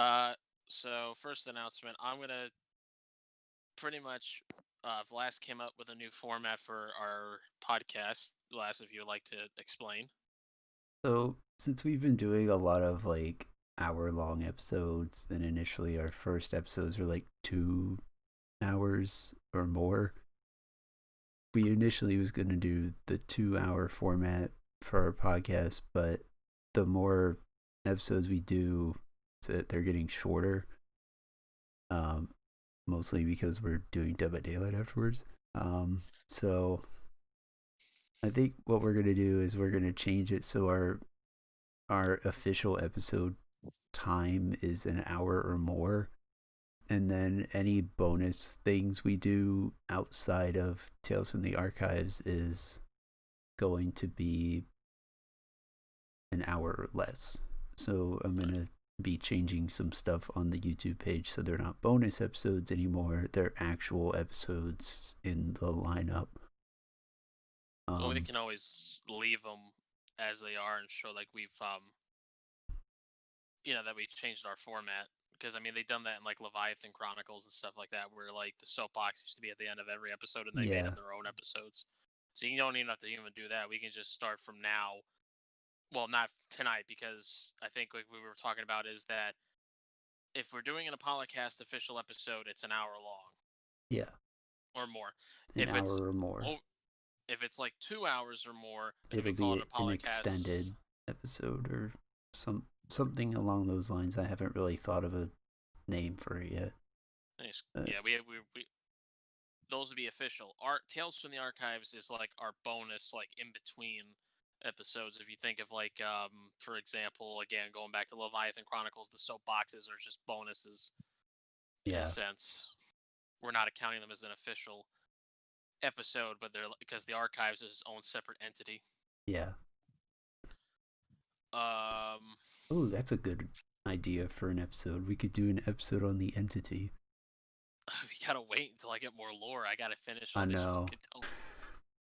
Uh, so first announcement, I'm gonna pretty much. Vlas came up with a new format for our podcast. Vlas, if you would like to explain. So, since we've been doing a lot of like hour-long episodes, and initially our first episodes were like 2 hours or more, we initially was going to do the 2 hour format for our podcast, but the more episodes we do, they're getting shorter. Um, Mostly because we're doing Dead by Daylight afterwards. So I think what we're gonna do is we're gonna change it so our official episode time is an hour or more, and then any bonus things we do outside of Tales from the Archives is going to be an hour or less. So I'm Right. gonna be changing some stuff on the YouTube page so they're not bonus episodes anymore. They're actual episodes in the lineup. Well, we Um, can always leave them as they are and show like that we changed our format because I mean they've done that in like Leviathan Chronicles and stuff like that, where like the soapbox used to be at the end of every episode and they made yeah, them their own episodes. So you don't even have to even do that. We can just start from now. Well, not tonight because I think like we were talking about is that if we're doing an Apollo-cast official episode, it's an hour long yeah, or more. an If it's hour or more. oh, if it's like 2 hours or more, then It'll we call it be an Apollo-cast. extended episode or something along those lines. I haven't really thought of a name for it yet. Uh, Yeah, we those would be official. Our Tales from the Archives is like our bonus, like in between episodes. If you think of like, for example, again going back to Leviathan Chronicles, the soapboxes are just bonuses in a yeah, sense. We're not accounting them as an official episode, but they're because the archives is its own separate entity. yeah. Um, Oh, that's a good idea for an episode. We could do an episode on the entity. we gotta wait until I get more lore. I gotta finish I all these know. fucking tome.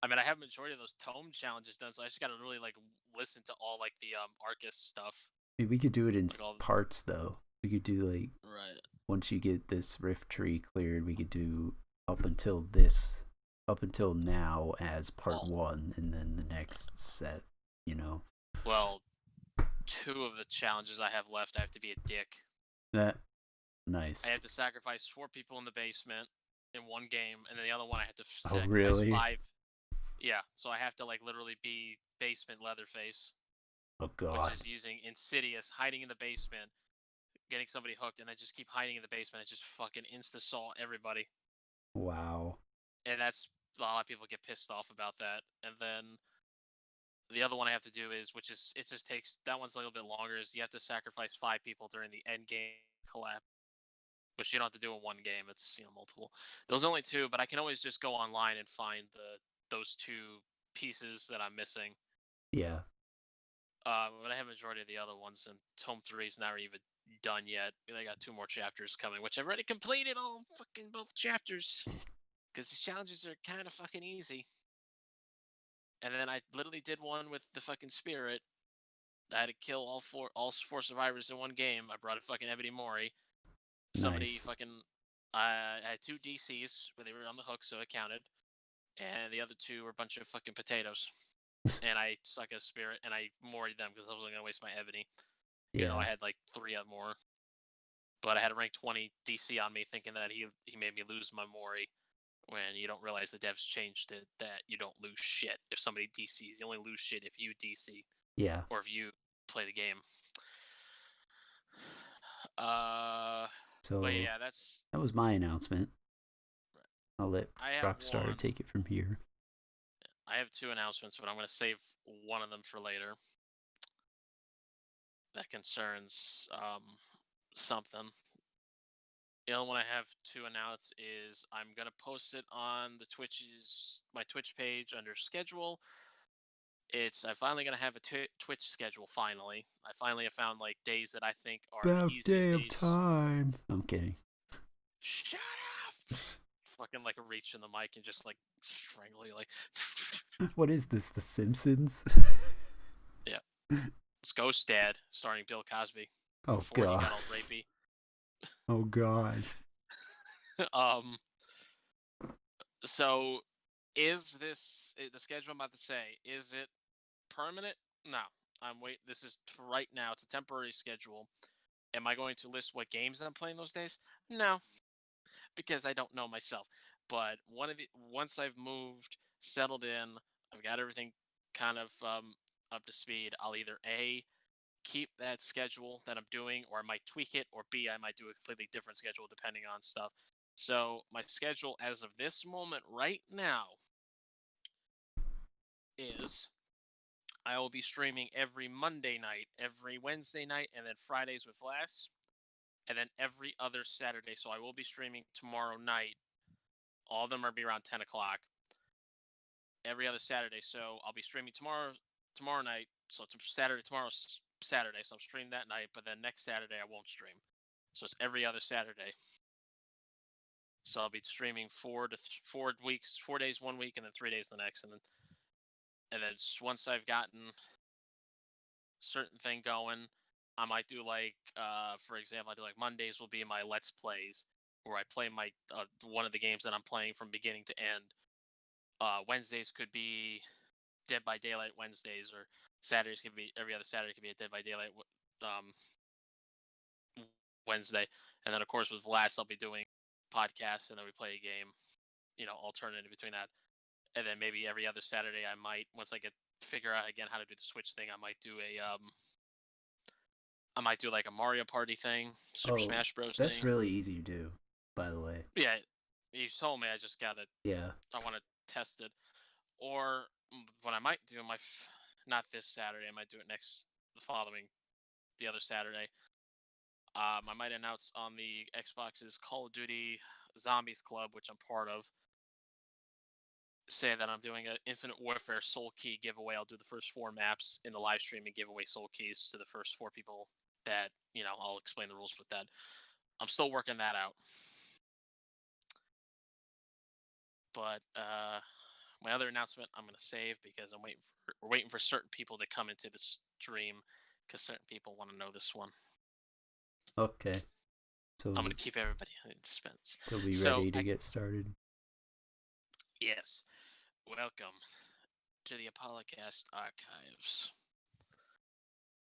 I mean, I have majority of those tome challenges done, so I just gotta really like listen to all like the Arcus stuff, I mean, we could do it in like all parts though. We could do like right. once you get this rift tree cleared, we could do up until up until now as part Well, one, and then the next set. You know well, two of the challenges I have left, I have to be a dick. that I nice. have to sacrifice 4 people in the basement in one game, and then the other one I have to Oh sacrifice really? 5. Yeah, so I have to like literally be basement Leatherface, Oh which god. is using Insidious, hiding in the basement, getting somebody hooked, and then just keep hiding in the basement and just fucking insta salt everybody. Wow. And that's a lot of people get pissed off about that. And then the other one I have to do is, which is it just takes that one's a little bit longer. Is you have to sacrifice 5 people during the end game collapse, which you don't have to do in one game. It's multiple. Those are only two, but I can always just go online and find those two pieces that I'm missing. Yeah. But I have a majority of the other ones, and Tome 3 is not even done yet. They got 2 more chapters coming, which I've already completed all fucking both chapters because these challenges are kind of fucking easy. And then I literally did one with the fucking spirit. I had to kill all four survivors in one game. I brought a fucking Ebony Mori. Somebody Nice. fucking I had 2 DCs where they were on the hook, so it counted. And the other 2 were a bunch of fucking potatoes. And I suck a spirit, and I moried them because I wasn't gonna waste my Ebony, even though I Yeah. had like 3 or more. But I had a rank 20 DC on me, thinking that he made me lose my Mori. When you don't realize the devs changed it, that you don't lose shit if somebody DCs. You only lose shit if you DC Yeah. or if you play the game. Uh, but So yeah, that's. that was my announcement. I'll let I have Rockstar one. take it from here. I have 2 announcements, but I'm gonna save one of them for later. That concerns something. The other one I have to announce is I'm gonna post it on my Twitch page under schedule. I finally gonna have a Twitch schedule. Finally, I finally have found like days that I think are the About easiest damn days. time. I'm kidding. Shut up! Fucking like reach in the mic and just like strangle you. Like, What is this? The Simpsons? yeah, it's Ghost Dad starring Bill Cosby Oh before he got god. all rapey. Oh God. um, so is this the schedule I'm about to say? Is it permanent? No. I'm wait. This is for right now. It's a temporary schedule. Am I going to list what games I'm playing those days? No, because I don't know myself. But once I've moved, settled in, I've got everything kind of up to speed. I'll either a keep that schedule that I'm doing, or I might tweak it, or b I might do a completely different schedule depending on stuff. So my schedule as of this moment right now is I will be streaming every Monday night, every Wednesday night, and then Fridays with Glass, and then every other Saturday. So I will be streaming tomorrow night. All of them are be around 10 o'clock every other Saturday. So I'll be streaming tomorrow night. So tomorrow's Saturday. So I'm streaming that night, but then next Saturday I won't stream. So it's every other Saturday. So I'll be streaming 4 weeks, 4 days 1 week, and then 3 days the next, and then once I've gotten certain thing going, I might do like, for example, I do like Mondays will be my Let's Plays, where I play my one of the games that I'm playing from beginning to end. Wednesdays could be Dead by Daylight Wednesdays, or Saturdays could be every other Saturday could be a Dead by Daylight um, Wednesday, and then of course with last I'll be doing podcasts, and then we play a game, alternative between that, and then maybe every other Saturday I might, once I get figure out again how to do the Switch thing, I might do like a Mario Party thing, Super Oh, Smash Bros that's thing. really easy to do, by the way. Yeah, you told me Yeah. I want to test it, or what I might do not this Saturday, I might do it the other Saturday. I might announce on the Xbox's Call of Duty Zombies Club, which I'm part of, say that I'm doing an Infinite Warfare Soul Key giveaway. I'll do the first 4 maps in the live stream and give away Soul Keys to the first 4 people that, I'll explain the rules with that. I'm still working that out. But my other announcement I'm going to save because we're waiting for certain people to come into the stream because certain people want to know this one. Okay. So, I'm going to keep everybody in suspense. so we So, ready to get started? yes, welcome to the ApolloCast archives.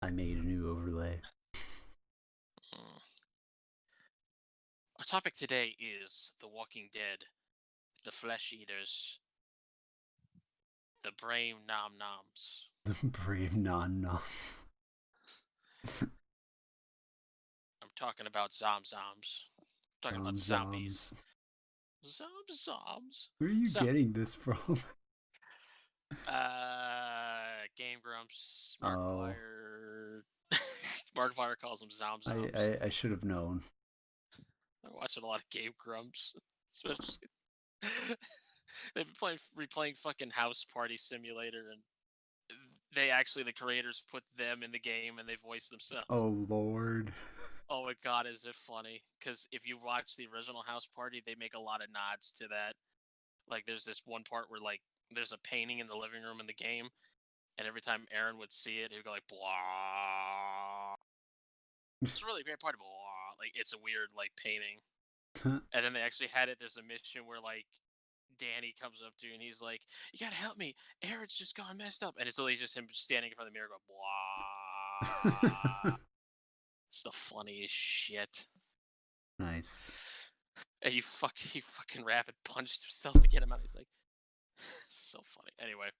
I made a new overlay. Our topic today is The Walking Dead, the Flesh Eaters, the Brave Nom Noms. The brave non-noms. I'm talking about Zomzoms. I'm talking about zombies. Zomzoms. Where are you So, getting this from? Game Grumps, Oh. Markiplier. Markiplier calls them Zomzoms. I should have known. I'm watching a lot of Game Grumps, especially. They've been replaying fucking House Party Simulator, and the creators put them in the game and they voice themselves. Oh Lord. Oh my god, is it funny? Because if you watch the original House Party, they make a lot of nods to that. Like, there's this one part where, like, there's a painting in the living room in the game, and every time Aaron would see it, he would go like, blah. It's a really great part of blah. Like, it's a weird, like, painting. And then they actually had it. There's a mission where, like, Danny comes up to you and he's like, "You gotta help me. Aaron's just gone messed up." And it's literally just him standing in front of the mirror going, blah. It's the funniest shit. Nice. And he fucking rapid punched himself to get him out. He's like, so funny. Anyway,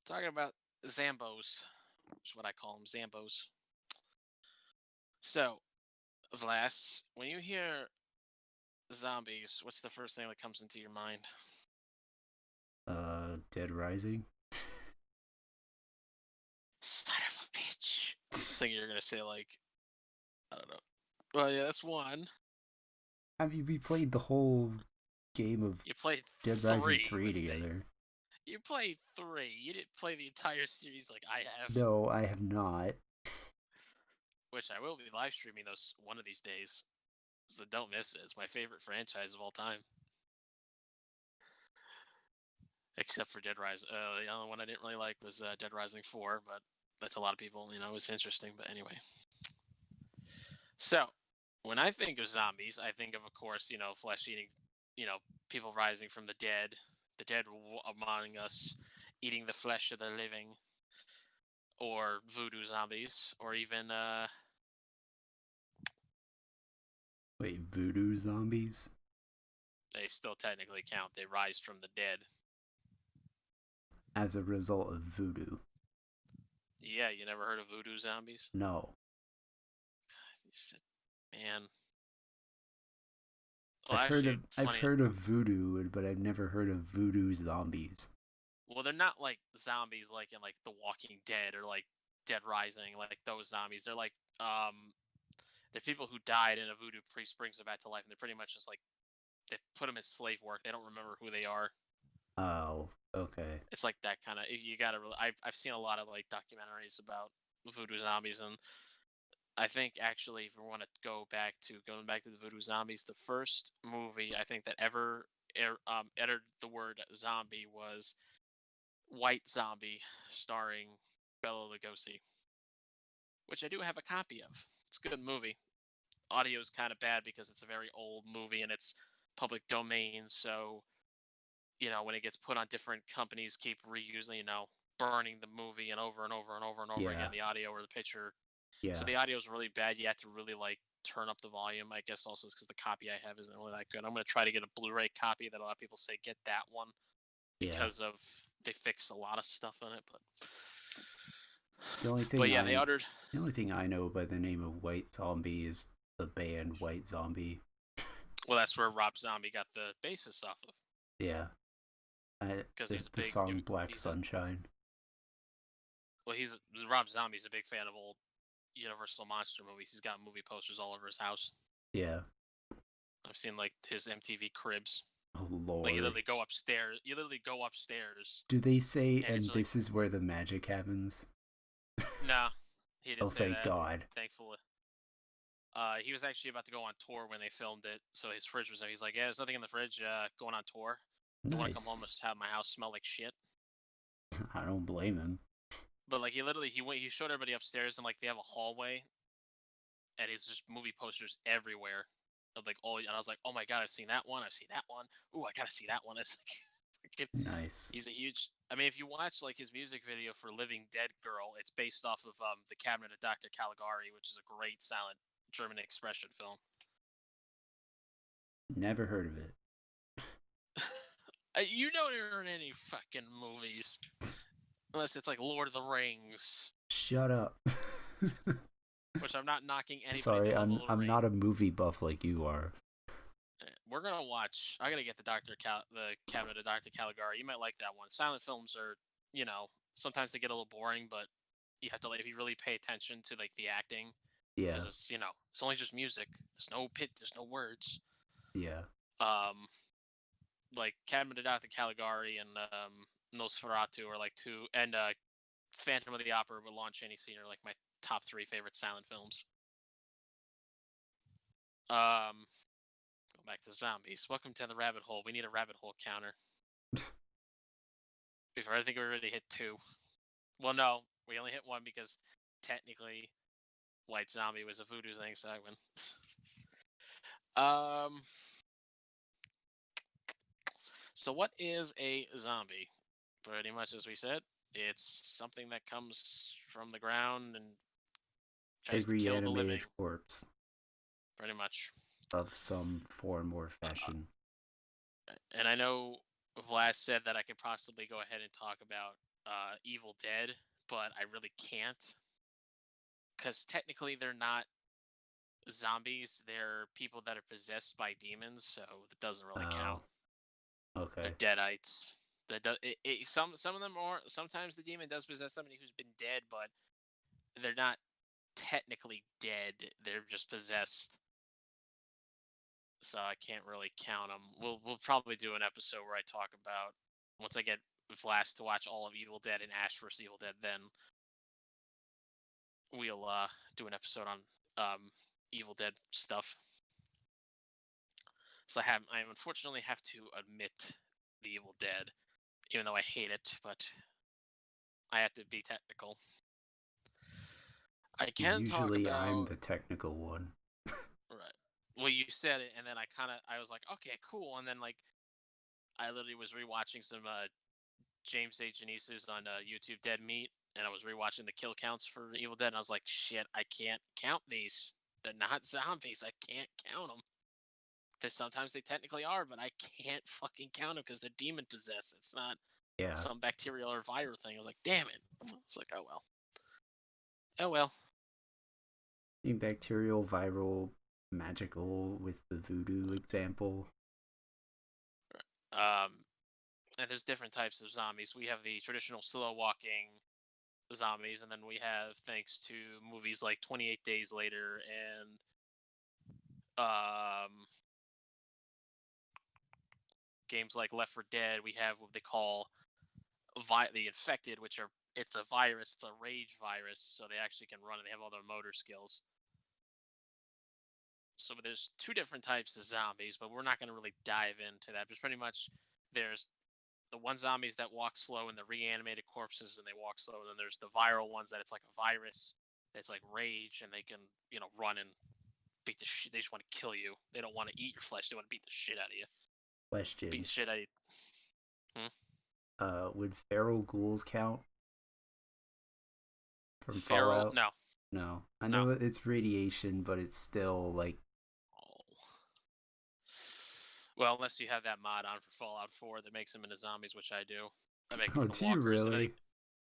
talking about Zambos, which is what I call them, Zambos. So, Vlas, when you hear zombies, what's the first thing that comes into your mind? Dead Rising. Son of a bitch. I was thinking you're gonna say, like, I don't know. Well, yeah, that's one. I mean, we played the whole game of You played Dead Rising 3 together. You played 3. You didn't play the entire series like I have. No, I have not. Which I will be live streaming those one of these days. So don't miss it. It's my favorite franchise of all time. Except for Dead Rising. The only one I didn't really like was Dead Rising 4, but that's a lot of people, it was interesting. But anyway. So, When I think of zombies, I think of course, flesh eating, people rising from the dead among us, eating the flesh of the living, or voodoo zombies, or even Wait, voodoo zombies? they still technically count. They rise from the dead. As a result of voodoo? Yeah, you never heard of voodoo zombies? No. Man. Well, I've heard actually, of I've funny. heard of voodoo, but I've never heard of voodoo zombies. Well, they're not like zombies like in like The Walking Dead or like Dead Rising, like those zombies. They're like they're people who died and a voodoo priest brings them back to life, and they're pretty much just like they put them as slave work. They don't remember who they are. Oh, okay. It's like that kind of. You gotta really. I've seen a lot of like documentaries about voodoo zombies, and I think actually, if we want to going back to the voodoo zombies, the first movie I think that ever uttered the word zombie was White Zombie, starring Bela Lugosi, which I do have a copy of. It's a good movie. Audio is kind of bad because it's a very old movie and it's public domain. So, when it gets put on, different companies keep reusing, burning the movie and over and over and over and over Yeah, again, the audio or the picture. So yeah, the audio is really bad. You have to really like turn up the volume. I guess also because the copy I have isn't really that good. I'm going to try to get a Blu-ray copy that a lot of people say get that one yeah. because of they fix a lot of stuff in it. The only But thing yeah, they I uttered. the only thing I know by the name of White Zombie is the band White Zombie. Well, that's where Rob Zombie got the basis off of Yeah, because the he's a the big. song Black He's a Sunshine. well, he's Rob Zombie's a big fan of old Universal monster movies. He's got movie posters all over his house. Yeah. I've seen like his MTV cribs. Oh Like you Lord. literally go upstairs. You literally go upstairs, Do they say, and it's and like, this is where the magic happens? nah, he Oh, didn't say thank that. God. Thankfully, he was actually about to go on tour when they filmed it, so his fridge was there. He's like, "Yeah, there's nothing in the fridge. Going on tour. Don't want to come home and Nice. just have my house smell like shit." I don't blame him. But like he showed everybody upstairs, and like they have a hallway, and it's just movie posters everywhere. Of like and I was like, "Oh my god, I've seen that one. I've seen that one. Ooh, I gotta see that one." It's like, Nice. he's a huge. I mean, if you watch like his music video for "Living Dead Girl," it's based off of the Cabinet of Dr. Caligari, which is a great silent German expression film. Never heard of it. You know there aren't any fucking movies unless it's like Lord of the Rings, Shut up. which I'm not knocking anybody Sorry, that love I'm Lord of the I'm Rings. not a movie buff like you are. We're gonna watch. I gotta get the Cabinet of Dr. Caligari. You might like that one. Silent films are, sometimes they get a little boring, but you have to like if you really pay attention to like the acting because Yeah, it's only just music. There's no words. yeah. Um, like Cabinet of Dr. Caligari and Nosferatu are like two, and Phantom of the Opera with Lon Chaney Sr. are like my top three favorite silent films. Um, Go back to zombies. Welcome to the rabbit hole. We need a rabbit hole counter. I think we already hit two. Well, no, we only hit one because technically White Zombie was a voodoo thing, so I win. Um, so what is a zombie? Pretty much as we said, it's something that comes from the ground and A tries to kill the reanimated living. corpse Pretty much. of some form or Uh, fashion. and I know Vlad said that I could possibly go ahead and talk about Evil Dead, but I really can't because technically they're not zombies. They're people that are possessed by demons, so that doesn't really Oh, count. They're okay. deadites. Some of them are. Sometimes the demon does possess somebody who's been dead, but they're not technically dead. They're just possessed. So I can't really count them. We'll probably do an episode where I talk about once I get Vlast to watch all of Evil Dead and Ash vs Evil Dead. Then we'll do an episode on Evil Dead stuff. So I unfortunately have to admit the Evil Dead, even though I hate it, but I have to be technical. I can talk Usually I'm about the technical one. right. you said it, and then I was like, okay, cool. And then like I literally was rewatching some James A. Janice's on YouTube Dead Meat, and I was rewatching the kill counts for Evil Dead, and I was like, shit, I can't count these. They're not zombies. I can't count them. Sometimes they technically are, but I can't fucking count them because they're demon possessed. It's not Yeah. some bacterial or viral thing. I was like, damn it. It's like, oh well. Oh well. Bacterial, viral, magical with the voodoo example. Um, and there's different types of zombies. We have the traditional slow walking zombies, and then we have, thanks to movies like 28 Days Later and um, games like Left 4 Dead, we have what they call the infected, which are it's a virus, it's a rage virus, so they actually can run and they have all their motor skills. So there's two different types of zombies, but we're not going to really dive into that. But pretty much, there's the one zombies that walk slow and the reanimated corpses, and they walk slow. And then there's the viral ones that it's like a virus, it's like rage, and they can run and beat the shit. They just want to kill you. They don't want to eat your flesh. They want to beat the shit out of you. Beat Question. the shit out of you. Hmm? Would feral ghouls count from Feral? Fallout? No, No. I no. know it's radiation, but it's still like. Oh. Well, unless you have that mod on for Fallout 4 that makes them into zombies, which I do. I make them Oh, into do you walkers, and then really?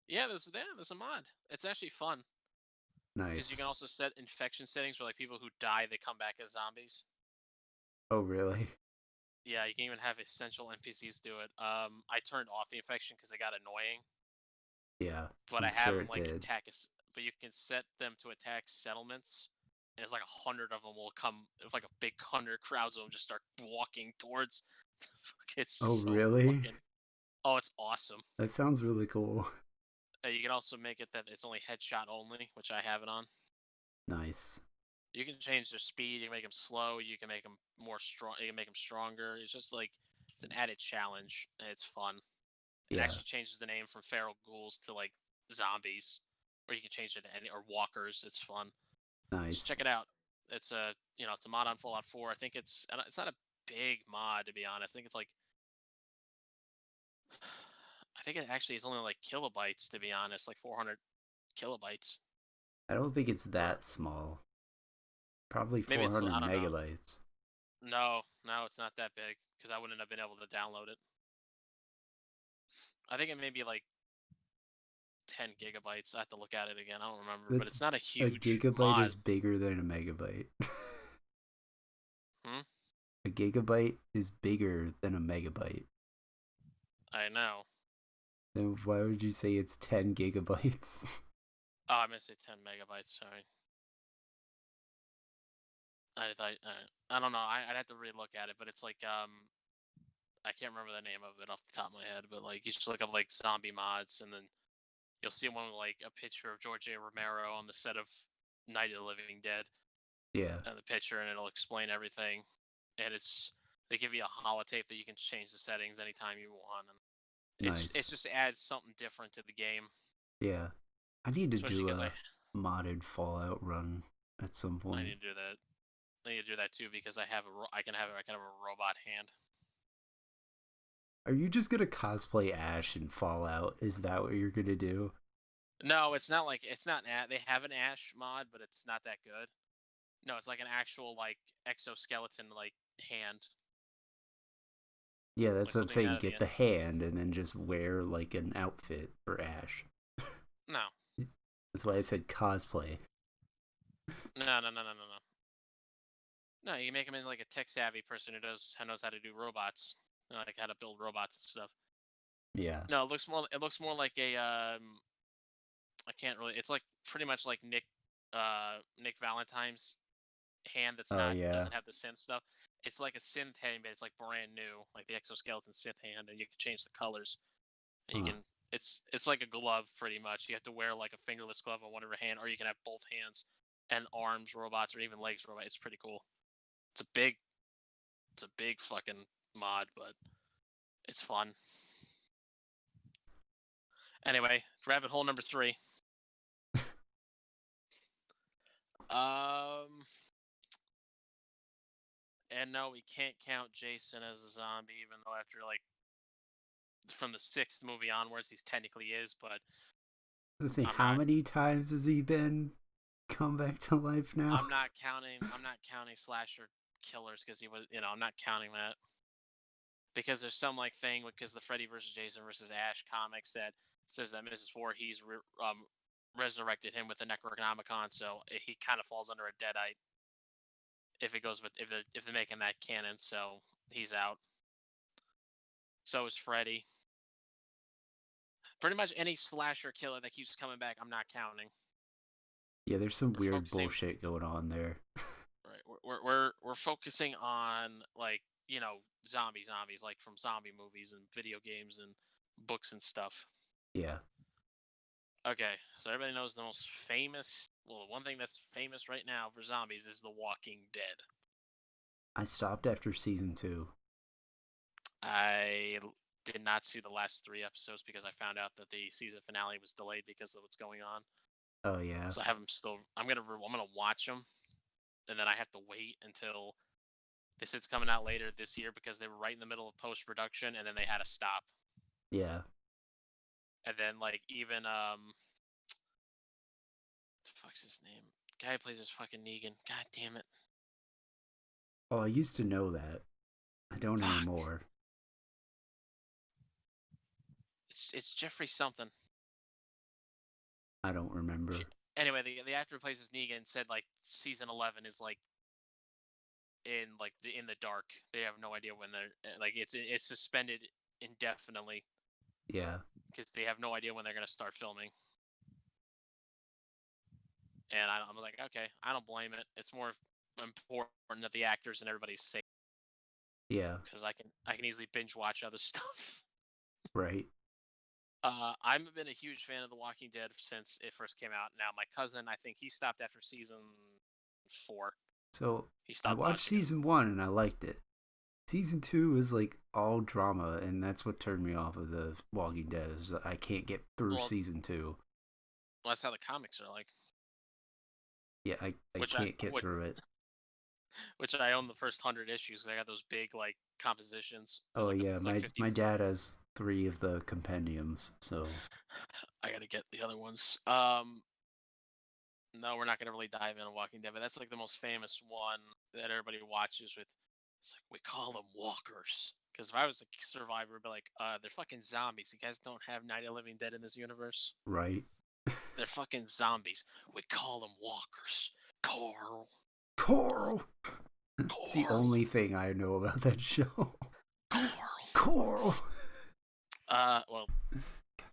yeah, there's a mod. It's actually fun because you can Nice. also set infection settings for like people who die, they come back as zombies. Oh, really? Yeah, you can even have essential NPCs do it. I turned off the infection because it got annoying, Yeah, but I I'm have sure them it like did. but you can set them to attack settlements, and it's like 100 of them will come. It's like a big 100 crowds of them just start walking towards. It's Oh, so really? fucking. Oh, it's awesome. That sounds really cool. You can also make it that it's only headshot only, which I have it on. Nice. You can change their speed. You can make them slow. You can make them more strong. You can make them stronger. It's just like it's an added challenge. And it's fun. It Yeah, actually changes the name from feral ghouls to like zombies, or you can change it to or walkers. It's fun. Just nice. check it out. It's it's a mod on Fallout 4. I think it's not a big mod, to be honest. I think it's like I think it actually is only like kilobytes, to be honest, like 400 kilobytes, I don't think it's or that small. Probably maybe it's, 400 I don't know. megabytes. No, no, it's not that big because I wouldn't have been able to download it. I think it may be like 10 gigabytes. I have to look at it again. I don't remember, but That's it's not a a huge gigabyte mod. is bigger than a megabyte. Hmm? A gigabyte is bigger than a megabyte. I know. Then why would you say it's 10 gigabytes? Oh, I missed it. 10 megabytes. Sorry. I don't know. I'd have to relook at it, but it's like I can't remember the name of it off the top of my head, but like you just look up like zombie mods, and then you'll see one with like a picture of George A. Romero on the set of Night of the Living Dead, Yeah, and the picture, and it'll explain everything. And they give you a holotape that you can change the settings anytime you want, and it's nice. just adds something different to the game, Yeah. I need to especially do because a modded Fallout run at some I point. need to do that. I need to do that too because I can have a robot hand. Are you just gonna cosplay Ash in Fallout? Is that what you're gonna do? No, it's not like it's not. They have an Ash mod, but it's not that good. No, it's like an actual like exoskeleton like hand, Yeah, that's like what I'm something saying. out of the Get end. the hand and then just wear like an outfit for Ash. No, That's why I said cosplay. no, no, no, no, no, no. No, you make him into like a tech savvy person who knows how to do robots, like how to build robots and stuff. Yeah. No, it looks more like a I can't really. It's like pretty much like Nick Valentine's hand that's Oh not yeah. doesn't have the synth stuff. It's like a synth hand, but it's like brand new, like the exoskeleton synth hand, and you can change the colors. And you Huh. can it's like a glove pretty much. You have to wear like a fingerless glove on one of your hand, or you can have both hands and arms robots, or even legs robot. It's pretty cool. It's a big it's a big fucking mod, but it's fun. Anyway, rabbit hole number 3. Um, And no, we can't count Jason as a zombie, even though after like from the sixth movie onwards, he's technically is. But Let's see, I'm how not. many times has he been come back to life now? I'm not counting. I'm not counting slasher killers because he was. I'm not counting that because there's some like thing because the Freddy versus Jason versus Ash comics that says that Mrs. Voorhees resurrected him with the Necronomicon, so he kind of falls under a deadite if it goes with if they're making that canon. So he's out. So is Freddy. Pretty much any slasher killer that keeps coming back, I'm not counting. Yeah, there's some We're weird focusing bullshit going on there. right. We're focusing on like zombies like from zombie movies and video games and books and stuff. Yeah. Okay, so everybody knows the most famous. Well, the one thing that's famous right now for zombies is The Walking Dead. I stopped after season 2. Did not see the last 3 episodes because I found out that the season finale was delayed because of what's going on. Oh yeah. So I have them still. I'm gonna watch them, and then I have to wait until they said it's coming out later this year because they were right in the middle of post production, and then they had to stop. Yeah. And then like even what the fuck's his name? Guy who plays this fucking Negan. God damn it. Oh, I used to know that. I don't Fuck. anymore. It's Jeffrey something. I don't remember. Anyway, the actor who plays this Negan said like season 11 is like in the dark. They have no idea when they're like it's suspended indefinitely Yeah. because they have no idea when they're gonna start filming. And I'm like, okay, I don't blame it. It's more important that the actors and everybody's safe Yeah. because I can easily binge watch other stuff. Right. I've been a huge fan of The Walking Dead since it first came out. Now my cousin, I think he stopped after season 4. So He I stopped watched watching it. season 1 and I liked it. Season 2 is like all drama, and that's what turned me off of the Walking Dead. Is I can't get through Well, season 2. that's how the comics are like. Yeah, I Which I can't get through it. which I own the first 100 issues. I got those big like compositions. There's Oh like yeah, like my 50. my dad has 3 of the compendiums, so I gotta get the other ones. No, we're not gonna really dive into Walking Dead, but that's like the most famous one that everybody watches. With it's like we call them walkers. Because if I was a survivor, I'd be like, they're fucking zombies. You guys don't have Night of the Living Dead in this universe. right. They're fucking zombies. We call them walkers. Carl. Coral. It's the Carl. only thing I know about that show. Carl. Coral. Well,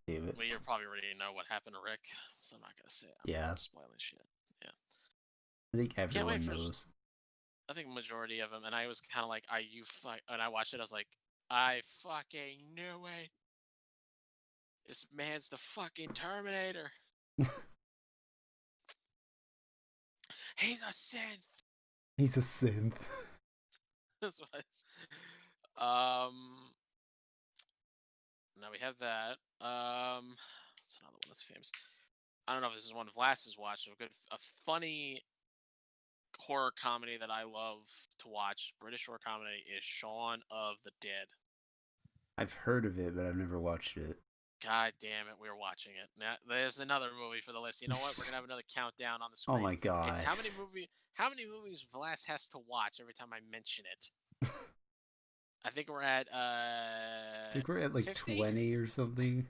Damn it. well, you probably already know what happened to Rick, so I'm not gonna say it. I'm Yeah. not spoiling shit. Yeah. I think Can't wait everyone for. knows. I think majority of them, and I was kind of like, "Are you fuck?" And I watched it. I was like, "I fucking knew it. This man's the fucking Terminator. He's a synth." He's a synth. That's what. Now we have that. What's another one that's famous? I don't know if this is one of Lass's watched. A funny horror comedy that I love to watch, British horror comedy, is Shaun of the Dead. I've heard of it, but I've never watched it. God damn it, we're watching it. Now, there's another movie for the list. You know what? We're gonna have another countdown on the Oh screen. my It's god. how many movies Vlass has to watch every time I mention it. I think we're at I think we're at like 50? 20 or something.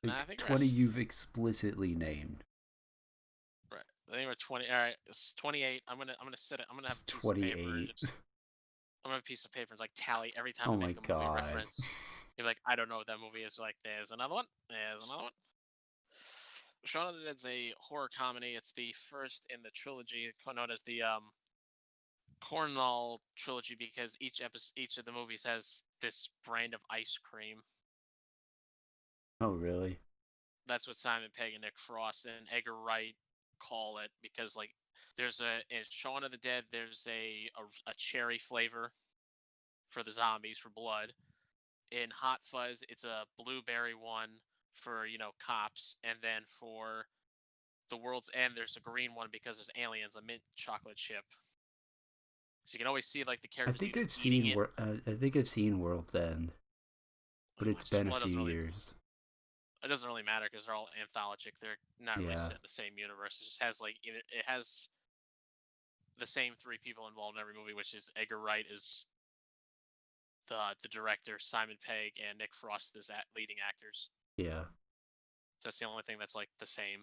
Nah, I Like think we're at 20 you've explicitly named. right. I think we're 20. All right, it's 28. I'm gonna sit it. I'm gonna have It's a piece of paper. 28. I'm gonna have a piece of paper and like tally every time Oh we my make a movie god. reference. You're like, I don't know what that movie is. Like, there's another one. There's another one. Shaun of the Dead's a horror comedy. It's the first in the trilogy known as the Cornwall trilogy because each of the movies has this brand of ice cream. Oh really? That's what Simon Pegg and Nick Frost and Edgar Wright call it because like there's in Shaun of the Dead there's a cherry flavor for the zombies for blood. In Hot Fuzz it's a blueberry one for cops, and then for the World's End there's a green one because there's aliens, a mint chocolate chip. So you can always see like the I characters think either I've eating seen it. I think I've seen World's End, but it's been a Well, few years. it doesn't really matter because they're all anthologic. They're not really Yeah, set in the same universe. It just has like it has the same three people involved in every movie, which is Edgar Wright is the director, Simon Pegg, and Nick Frost is leading actors. yeah. So that's the only thing that's like the same.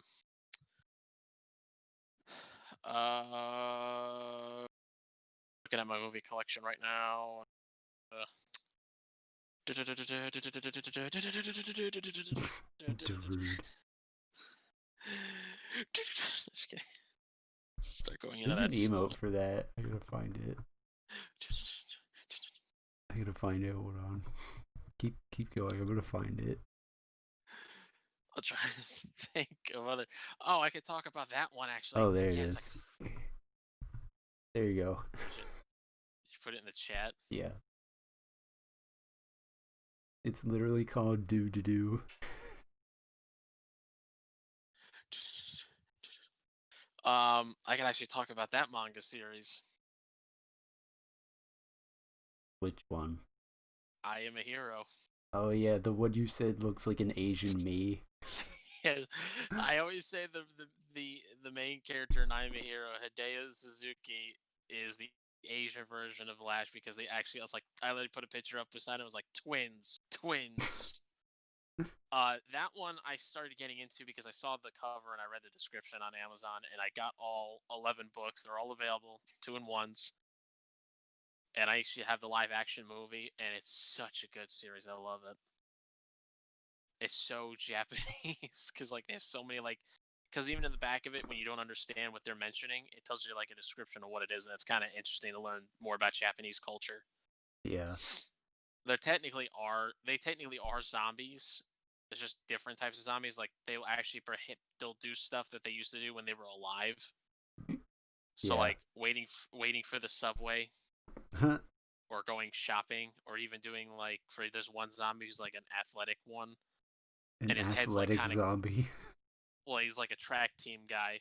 Looking at my movie collection right now. Dude, Just kidding. Start going into there's an that emote song. for that. I gotta find it. I gotta find it. Hold on. Keep going. I'm gonna find it. I'll try to think of other. Oh, I could talk about that one actually. Oh, there it Yes, I is. There you go. could. You put it in the chat. Yeah. It's literally called Do Do Do. I can actually talk about that manga series. Which one? I Am a Hero. Oh yeah, the one you said looks like an Asian me. Yeah, I always say the main character in I Am a Hero, Hideo Suzuki, is the Asian version of Lash because they actually, I was like, I literally put a picture up beside it. It was like twins. That one I started getting into because I saw the cover and I read the description on Amazon, and I got all 11 books. They're all available, 2-in-1s, and I actually have the live action movie, and it's such a good series. I love it. It's so Japanese because like they have so many like, because even in the back of it, when you don't understand what they're mentioning, it tells you like a description of what it is, and it's kind of interesting to learn more about Japanese culture. Yeah. They technically are zombies. It's just different types of zombies. Like they'll do stuff that they used to do when they were alive. So Yeah. like waiting for the subway, or going shopping, or even doing like for there's one zombie who's like an athletic one, An and his head's like athletic kind of, zombie. well, he's like a track team guy,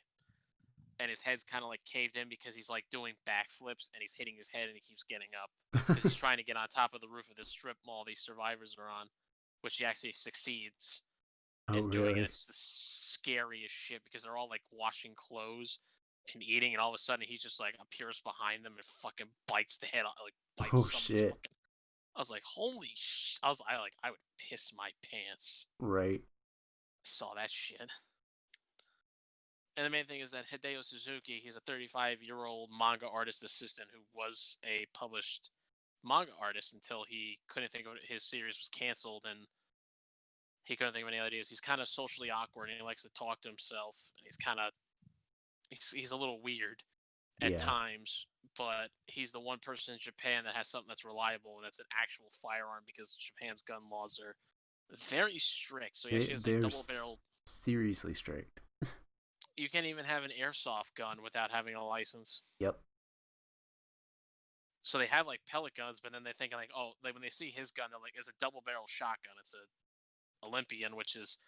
and his head's kind of like caved in because he's like doing backflips and he's hitting his head and he keeps getting up because he's trying to get on top of the roof of this strip mall these survivors are on, which he actually succeeds Oh in doing, and really? it's the scariest shit because they're all like washing clothes and eating, and all of a sudden he just like appears behind them and fucking bites the head off, like Oh bites someone's shit. fucking. I was like, holy sh! I would piss my pants. Right. I saw that shit. And the main thing is that Hideo Suzuki, he's a 35-year-old manga artist assistant who was a published manga artist until he couldn't think of it. His series was canceled and he couldn't think of any ideas. He's kind of socially awkward and he likes to talk to himself. And he's a little weird at Yeah. times, but he's the one person in Japan that has something that's reliable, and it's an actual firearm because Japan's gun laws are very strict. So he actually has a They're double barrel. seriously strict. You can't even have an airsoft gun without having a license. Yep. So they have like pellet guns, but then they're thinking like, oh, like when they see his gun, they're like, it's a double barrel shotgun. It's a Olympian, which is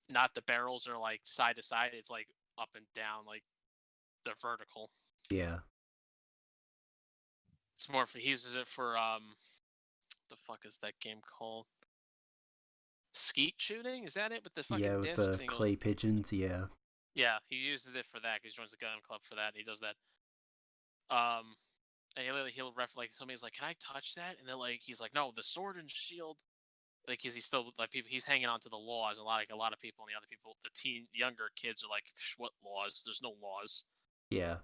not, the barrels are like side to side. It's like up and down, like they're vertical. Yeah. It's more for, he uses it for the fuck is that game called? Skeet shooting? Is that it with the Yeah, fucking with discs? the clay pigeons, yeah. Yeah, he uses it for that because he joins the gun club for that. And he does that. Um, and he'll like somebody's like, "Can I touch that?" And they're like, he's like, "No, the sword and shield." Like, cause he's still like people. He's hanging on to the laws. A lot of people, and the other people, younger kids are like, "What laws? There's no laws." Yeah.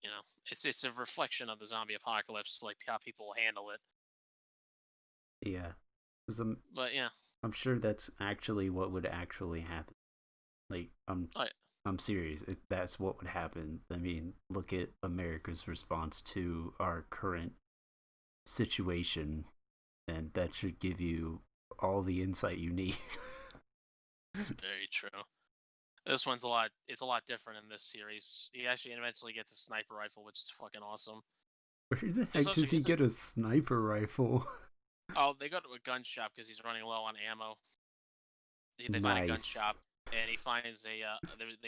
You know, it's a reflection of the zombie apocalypse, like how people handle it. Yeah. 'Cause But yeah, I'm sure that's actually what would actually happen. Like I, I'm serious. That's what would happen. I mean, look at America's response to our current situation, and that should give you all the insight you need. very true. This one's a lot. It's a lot different in this series. He actually eventually gets a sniper rifle, which is fucking awesome. Where the It's heck also does he it's a get a sniper rifle? Oh, they go to a gun shop because he's running low on ammo. They find a gun Nice. shop, and he finds they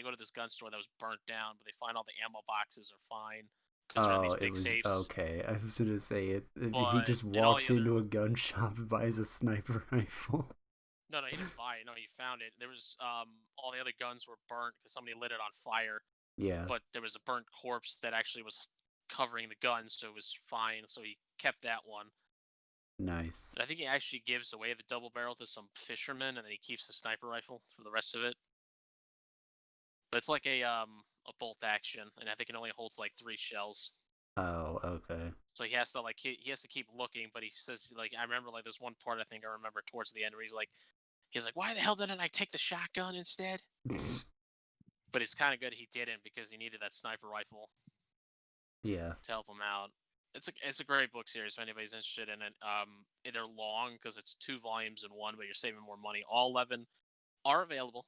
go to this gun store that was burnt down, but they find all the ammo boxes are fine. because they're in Oh, these it big was safes. okay. I was gonna say it. He But just in all the walks other, into a gun shop and buys a sniper rifle. no, no, he didn't buy it. No, he found it. There was all the other guns were burnt because somebody lit it on fire. Yeah, But there was a burnt corpse that actually was covering the gun, so it was fine. So he kept that one. nice. And I think he actually gives away the double barrel to some fisherman, and then he keeps the sniper rifle for the rest of it. But it's like a bolt action, and I think it only holds like 3 shells. Oh, okay. So he has to like he has to keep looking. But he says like I remember like there's one part I think I remember towards the end where he's like why the hell didn't I take the shotgun instead? But it's kind of good he didn't because he needed that sniper rifle Yeah. to help him out. It's a great book series if anybody's interested in it. They're long because it's 2 volumes in one, but you're saving more money. All 11 are available,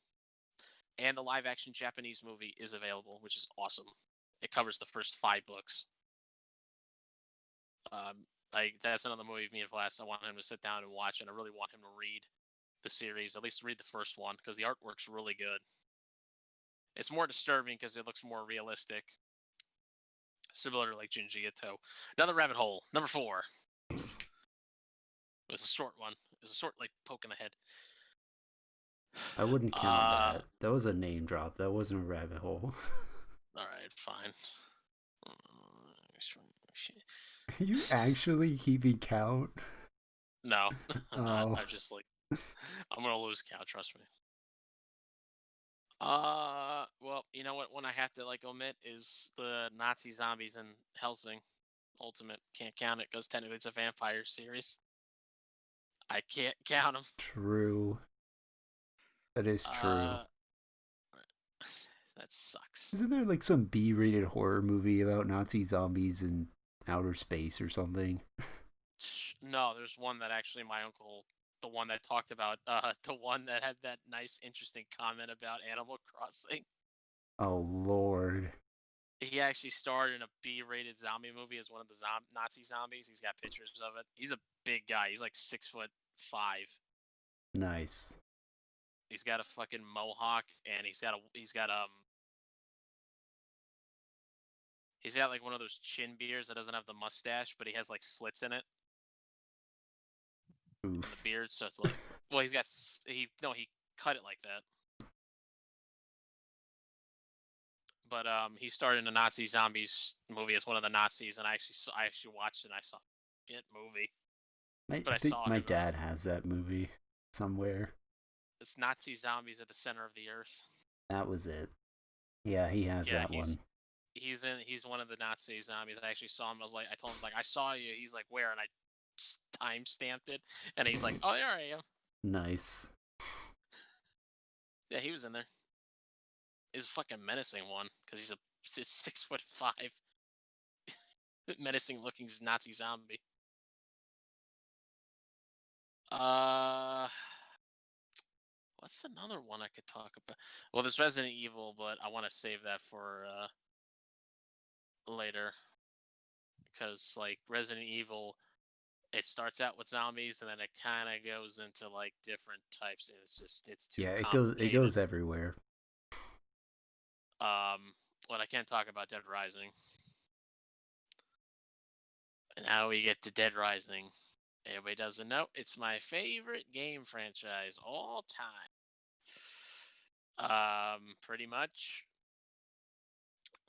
and the live action Japanese movie is available, which is awesome. It covers the first 5 books. Like that's another movie me and Vlass. I want him to sit down and watch, and I really want him to read the series, at least read the first one, because the artwork's really good. It's more disturbing because it looks more realistic, similar to like Junji Ito. Another rabbit hole. Number 4. It was a short one. It was a short, like, poke in the head. I wouldn't count Uh, that. That was a name drop. That wasn't a rabbit hole. Alright, fine. Are you actually keeping count? No, I'm not. Oh, I'm just like, I'm gonna lose count, trust me. Well, you know what? One I have to, like, omit is the Nazi zombies in Helsing Ultimate. Can't count it because technically it's a vampire series. I can't count them. true. That is true. Uh, that sucks. Isn't there like some B-rated horror movie about Nazi zombies in outer space or something? No, there's one that actually my uncle, the one that talked about, the one that had that nice, interesting comment about Animal Crossing. Oh Lord. He actually starred in a B-rated zombie movie as one of the Nazi zombies. He's got pictures of it. He's a big guy. He's like 6'5". Nice. He's got a fucking mohawk, and he's got like one of those chin beards that doesn't have the mustache, but he has like slits in it in the Oof. beard. So it's like, well, he cut it like that. But he starred in a Nazi zombies movie as one of the Nazis, and I actually watched it. And I saw shit movie, but I I think saw my him. And dad has that movie somewhere. it's Nazi zombies at the center of the earth. That was it. Yeah, he has Yeah, that one. he's one of the Nazi zombies. I actually saw him. I told him I saw you. He's like where, and I time stamped it, and he's like, oh, there I am. Nice. Yeah, he was in there. He's a fucking menacing one because he's 6'5", menacing looking Nazi zombie. Uh, what's another one I could talk about? Well, there's Resident Evil, but I want to save that for later because like Resident Evil, it starts out with zombies and then it kind of goes into like different types. And it's too Yeah, it complicated. goes everywhere. But I can't talk about Dead Rising. And how we get to Dead Rising. Anybody doesn't know, it's my favorite game franchise all time. Pretty much.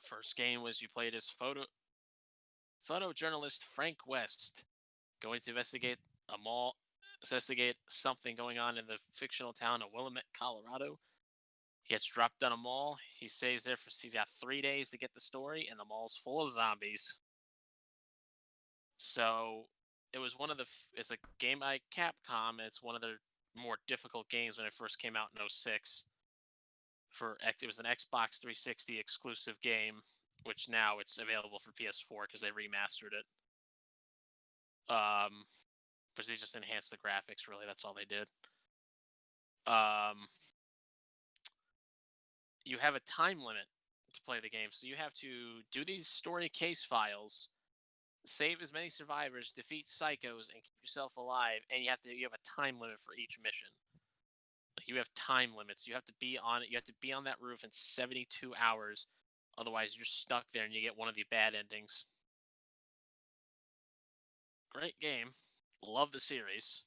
First game was you played as photojournalist Frank West, going to investigate something going on in the fictional town of Willamette, Colorado. He gets dropped on a mall. He stays there he's got 3 days to get the story, and the mall's full of zombies. So it was it's a game by Capcom. It's one of their more difficult games when it first came out in '06. It was an Xbox 360 exclusive game, which now it's available for PS4 because they remastered it. Because they just enhanced the graphics. Really, that's all they did. You have a time limit to play the game, so you have to do these story case files, save as many survivors, defeat psychos, and keep yourself alive. And you have a time limit for each mission. Like you have time limits. You have to be on it. You have to be on that roof in 72 hours. Otherwise, you're stuck there and you get one of the bad endings. Great game. Love the series.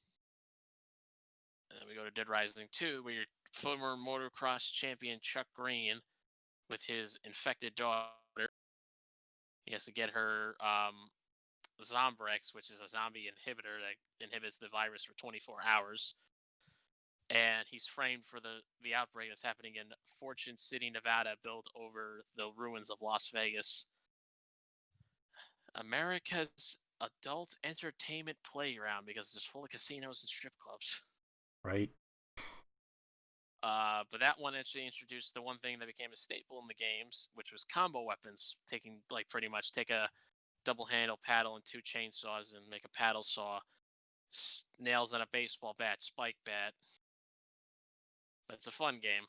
And then we go to Dead Rising 2, where your former motocross champion Chuck Green, with his infected daughter, he has to get her Zombrex, which is a zombie inhibitor that inhibits the virus for 24 hours. And he's framed for the outbreak that's happening in Fortune City, Nevada, built over the ruins of Las Vegas. America's adult entertainment playground because it's full of casinos and strip clubs. Right. But that one actually introduced the one thing that became a staple in the games, which was combo weapons. Taking like pretty much take a double handle paddle and two chainsaws and make a paddle saw, nails on a baseball bat, spike bat. It's a fun game.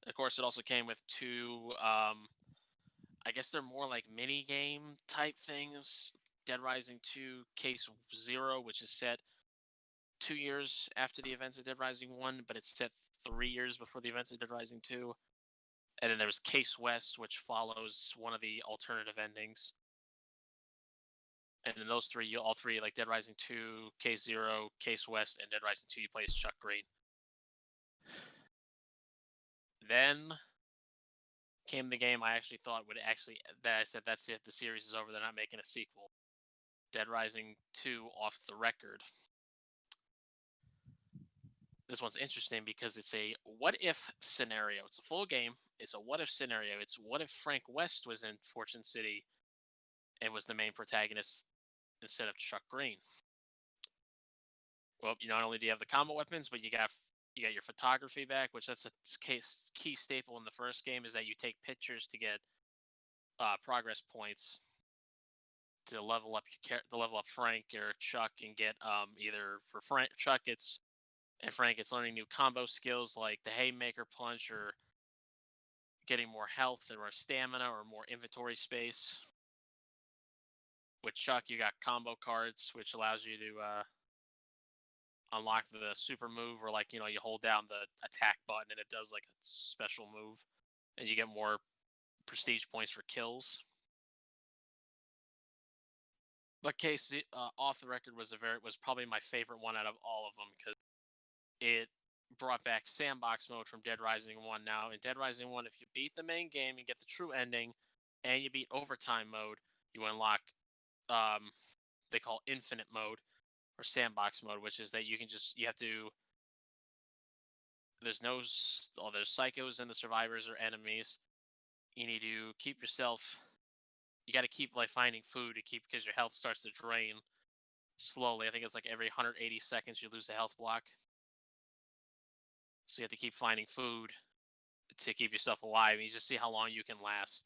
Of course, it also came with two. I guess they're more like mini game type things. Dead Rising 2 Case Zero, which is set 2 years after the events of Dead Rising 1, but it's set 3 years before the events of Dead Rising 2. And then there was Case West, which follows one of the alternative endings. And then those three, all three, like Dead Rising 2, Case Zero, Case West, and Dead Rising 2, you play as Chuck Green. Then came the game I actually thought would actually, that I said, that's it, the series is over, they're not making a sequel. Dead Rising 2 Off the Record. This one's interesting because it's a what if scenario. It's a full game. It's a what if scenario. It's what if Frank West was in Fortune City and was the main protagonist instead of Chuck Green. Well, you not only do you have the combo weapons, but you got your photography back, which that's a key staple in the first game, is that you take pictures to get progress points to level up Frank or Chuck, and get either for Chuck it's learning new combo skills like the haymaker punch, or getting more health or more stamina or more inventory space. With Chuck, you got combo cards, which allows you to unlock the super move, or like, you hold down the attack button and it does like a special move, and you get more prestige points for kills. But Case Off the Record was probably my favorite one out of all of them, because it brought back sandbox mode from Dead Rising 1. Now, in Dead Rising 1, if you beat the main game, you get the true ending, and you beat overtime mode, you unlock they call infinite mode, or sandbox mode, which is that you have to, there's psychos and the survivors or enemies. You need to keep yourself, you got to keep like finding food to keep, because your health starts to drain slowly. I think it's like every 180 seconds you lose a health block. So you have to keep finding food to keep yourself alive, and you just see how long you can last.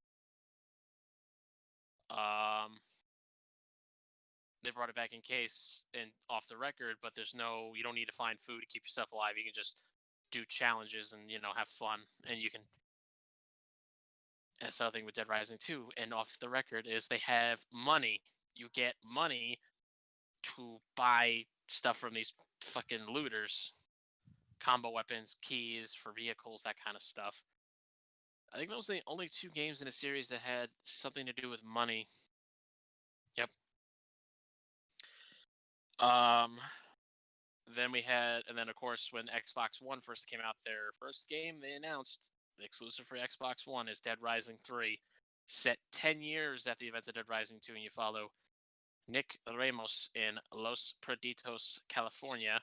They brought it back in Case and Off the Record, but you don't need to find food to keep yourself alive. You can just do challenges and, have fun. And you can, that's the other thing with Dead Rising 2 and Off the Record, is they have money. You get money to buy stuff from these fucking looters. Combo weapons, keys for vehicles, that kind of stuff. I think those are the only two games in a series that had something to do with money. Yep. Then of course, when Xbox One first came out, their first game they announced, the exclusive for Xbox One, is Dead Rising 3, set 10 years after the events of Dead Rising 2, and you follow Nick Ramos in Los Perditos, California.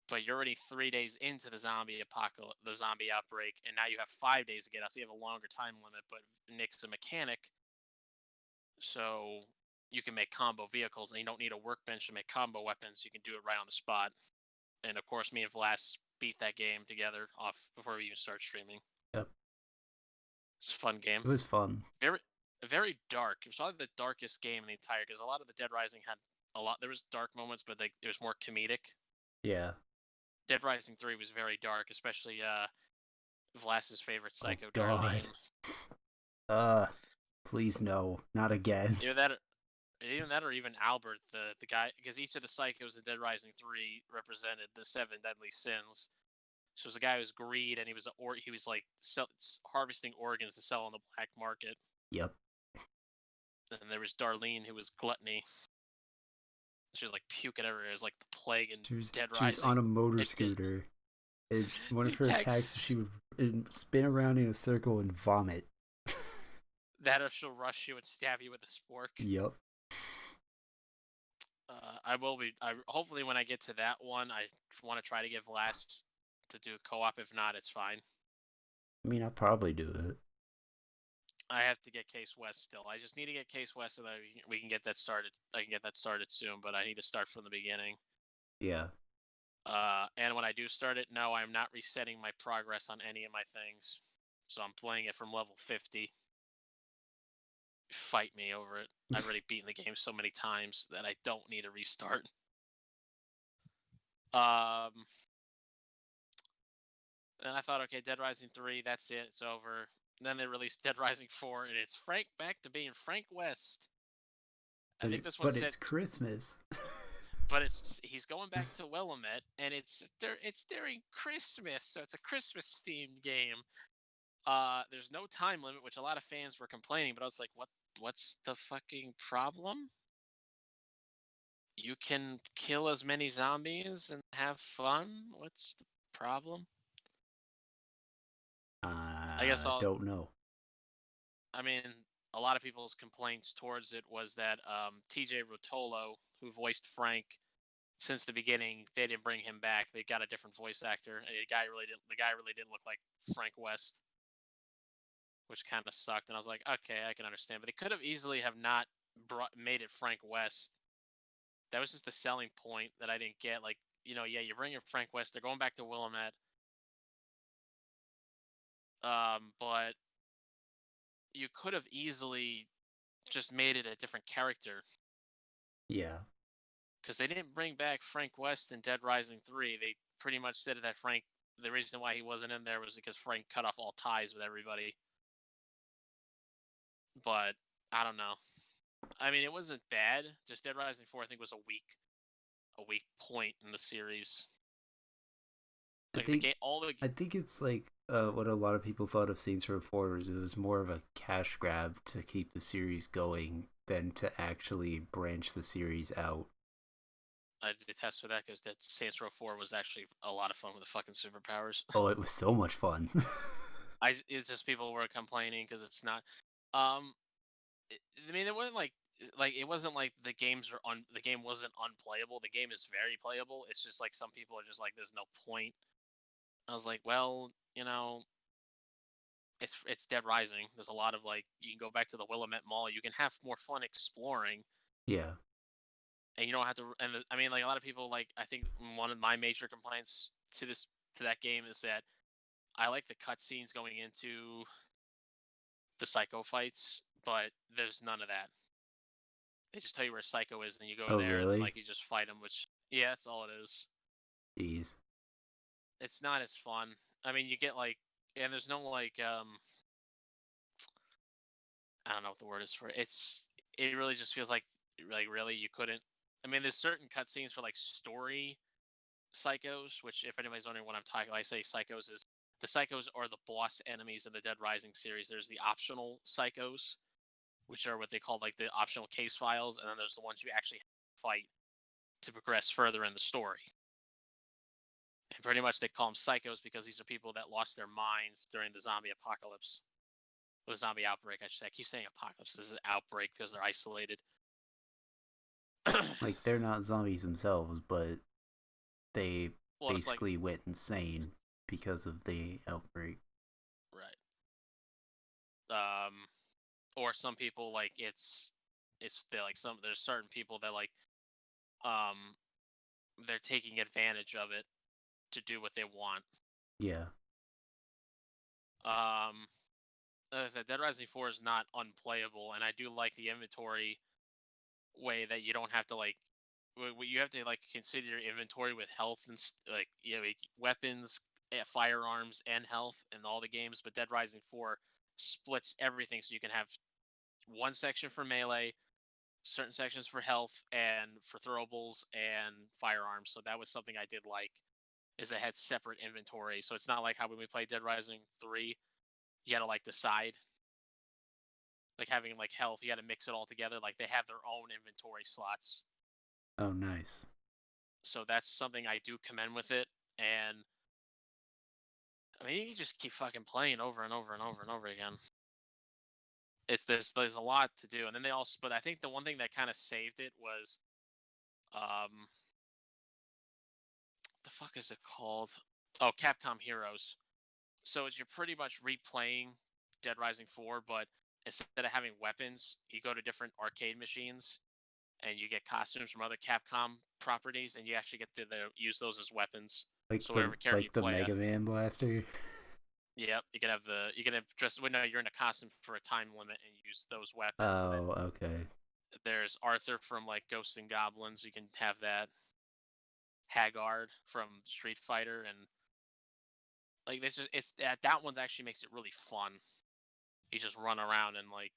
But you're already 3 days into the zombie outbreak, and now you have 5 days to get out, so you have a longer time limit. But Nick's a mechanic, so you can make combo vehicles, and you don't need a workbench to make combo weapons. You can do it right on the spot. And of course, me and Vlas beat that game together off before we even start streaming. Yep. It's a fun game. It was fun. Very dark. It was probably the darkest game in the entire, because a lot of the Dead Rising had there was dark moments, but it was more comedic. Yeah. Dead Rising 3 was very dark, especially Vlas's favorite psycho, God. Darlene. Please no, not again. Either that or even Albert, the guy, because each of the psychos in Dead Rising 3 represented the 7 deadly sins. So it was a guy who was greed, and he was like harvesting organs to sell on the black market. Yep. And there was Darlene, who was gluttony. She was like puking everywhere. It was like the plague and Dead She was Rising. on a motor It did. scooter. And one of She her takes attacks, she would spin around in a circle and vomit. that, or she'll rush you and stab you with a spork. Yep. I will be. Hopefully, when I get to that one, I want to try to give last to do co-op. If not, it's fine. I mean, I'll probably do it. I have to get Case West still. I just need to get Case West so that we can get that started. I can get that started soon, but I need to start from the beginning. Yeah. And when I do start it, no, I'm not resetting my progress on any of my things. So I'm playing it from level 50. Fight me over it. I've already beaten the game so many times that I don't need a restart. And I thought, okay, Dead Rising 3, that's it, it's over. And then they released Dead Rising 4, and it's Frank back to being Frank West. I think this one but said, it's Christmas. but he's going back to Willamette, and it's during Christmas, so it's a Christmas themed game. There's no time limit, which a lot of fans were complaining, but I was like, what's the fucking problem? You can kill as many zombies and have fun. What's the problem? I guess I don't know. I mean, a lot of people's complaints towards it was that TJ Rotolo, who voiced Frank since the beginning, they didn't bring him back. They got a different voice actor. And the guy really didn't look like Frank West, which kind of sucked. And I was like, okay, I can understand, but they could have easily have not made it Frank West. That was just the selling point that I didn't get. Like, yeah, you bring in Frank West. They're going back to Willamette. But you could have easily just made it a different character. Yeah. Because they didn't bring back Frank West in Dead Rising 3. They pretty much said that the reason why he wasn't in there was because Frank cut off all ties with everybody. But I don't know. I mean, it wasn't bad. Just Dead Rising 4, I think, was a weak point in the series. Like I think it's like what a lot of people thought of Saints Row 4 was it was more of a cash grab to keep the series going than to actually branch the series out. I detest for that because that Saints Row 4 was actually a lot of fun with the fucking superpowers. Oh, it was so much fun. It's just people were complaining because it's not. I mean, it wasn't like it wasn't like the game wasn't unplayable. The game is very playable. It's just like some people are just like, there's no point. I was like, well, it's Dead Rising. There's a lot of like, you can go back to the Willamette Mall. You can have more fun exploring. Yeah. And you don't have to. And I mean, like a lot of people, like I think one of my major complaints to that game is that I like the cutscenes going into the Psycho fights, but there's none of that. They just tell you where Psycho is, and you go Oh, there, and then really? like you just fight him. Which, yeah, that's all it is. Jeez. It's not as fun. I mean, you get like, and there's no like, I don't know what the word is for it. It really just feels like really you couldn't. I mean, there's certain cutscenes for like story psychos, which if anybody's wondering what I'm talking about, I say psychos is the psychos are the boss enemies in the Dead Rising series. There's the optional psychos, which are what they call like the optional case files, and then there's the ones you actually fight to progress further in the story. And pretty much they call them psychos because these are people that lost their minds during the zombie apocalypse. Or the zombie outbreak, I should say. I keep saying apocalypse. This is outbreak because they're isolated. Like they're not zombies themselves, but they Well, basically went insane because of the outbreak. Right. Or some people like they like there's certain people that like um they're taking advantage of it to do what they want. Yeah. As I said, Dead Rising 4 is not unplayable, and I do like the inventory way that you don't have to like you have to like consider your inventory with health and like weapons, firearms, and health in all the games. But Dead Rising 4 splits everything, so you can have one section for melee, certain sections for health and for throwables and firearms. So that was something I did like. is they had separate inventory. So it's not like how when we played Dead Rising 3, you had to like decide, like having like health, you had to mix it all together. Like they have their own inventory slots. Oh, nice. So that's something I do commend with it. And I mean, you can just keep fucking playing over and over and over and over again. It's there's a lot to do, and then they also. But I think the one thing that kind of saved it was, um, the fuck is it called? Oh, Capcom Heroes. So it's you're pretty much replaying Dead Rising 4, but instead of having weapons, you go to different arcade machines and you get costumes from other Capcom properties, and you actually get to use those as weapons. So whatever character you Like the play, Mega Man blaster. yep, you can have dress. Well, no, you're in a costume for a time limit and use those weapons. And then Oh, okay. there's Arthur from like Ghosts and Goblins. You can have that. Haggard from Street Fighter, and like this is it's that one actually makes it really fun. You just run around and like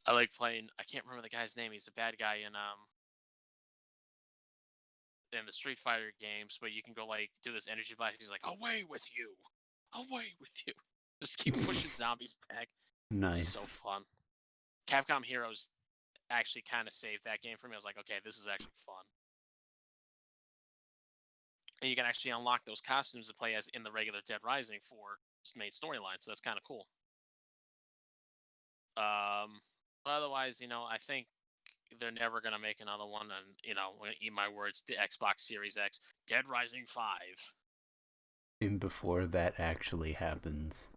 I like playing. I can't remember the guy's name. He's a bad guy in the Street Fighter games, but you can go like do this energy blast. He's like, "Away with you, away with you!" Just keep pushing zombies back. So Nice. fun. Capcom Heroes actually kind of saved that game for me. I was like, okay, this is actually fun. And you can actually unlock those costumes to play as in the regular Dead Rising 4 main storyline, so that's kind of cool. Otherwise, I think they're never gonna make another one, and I'm gonna eat my words. The Xbox Series X, Dead Rising 5. And before that actually happens.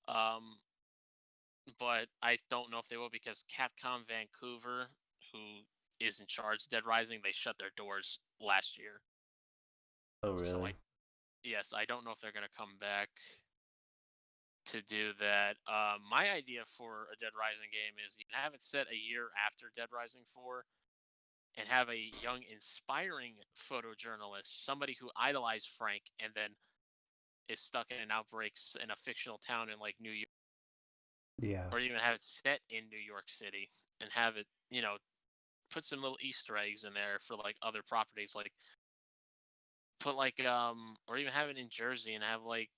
Um, but I don't know if they will because Capcom Vancouver, who is in charge of Dead Rising, they shut their doors last year. Oh, So really? I don't know if they're gonna come back to do that. My idea for a Dead Rising game is you can have it set a year after Dead Rising 4 and have a young, inspiring photojournalist, somebody who idolized Frank and then is stuck in an outbreak in a fictional town in like New York, Yeah. or even have it set in New York City and have it, put some little Easter eggs in there for like other properties, like put like or even have it in Jersey and have like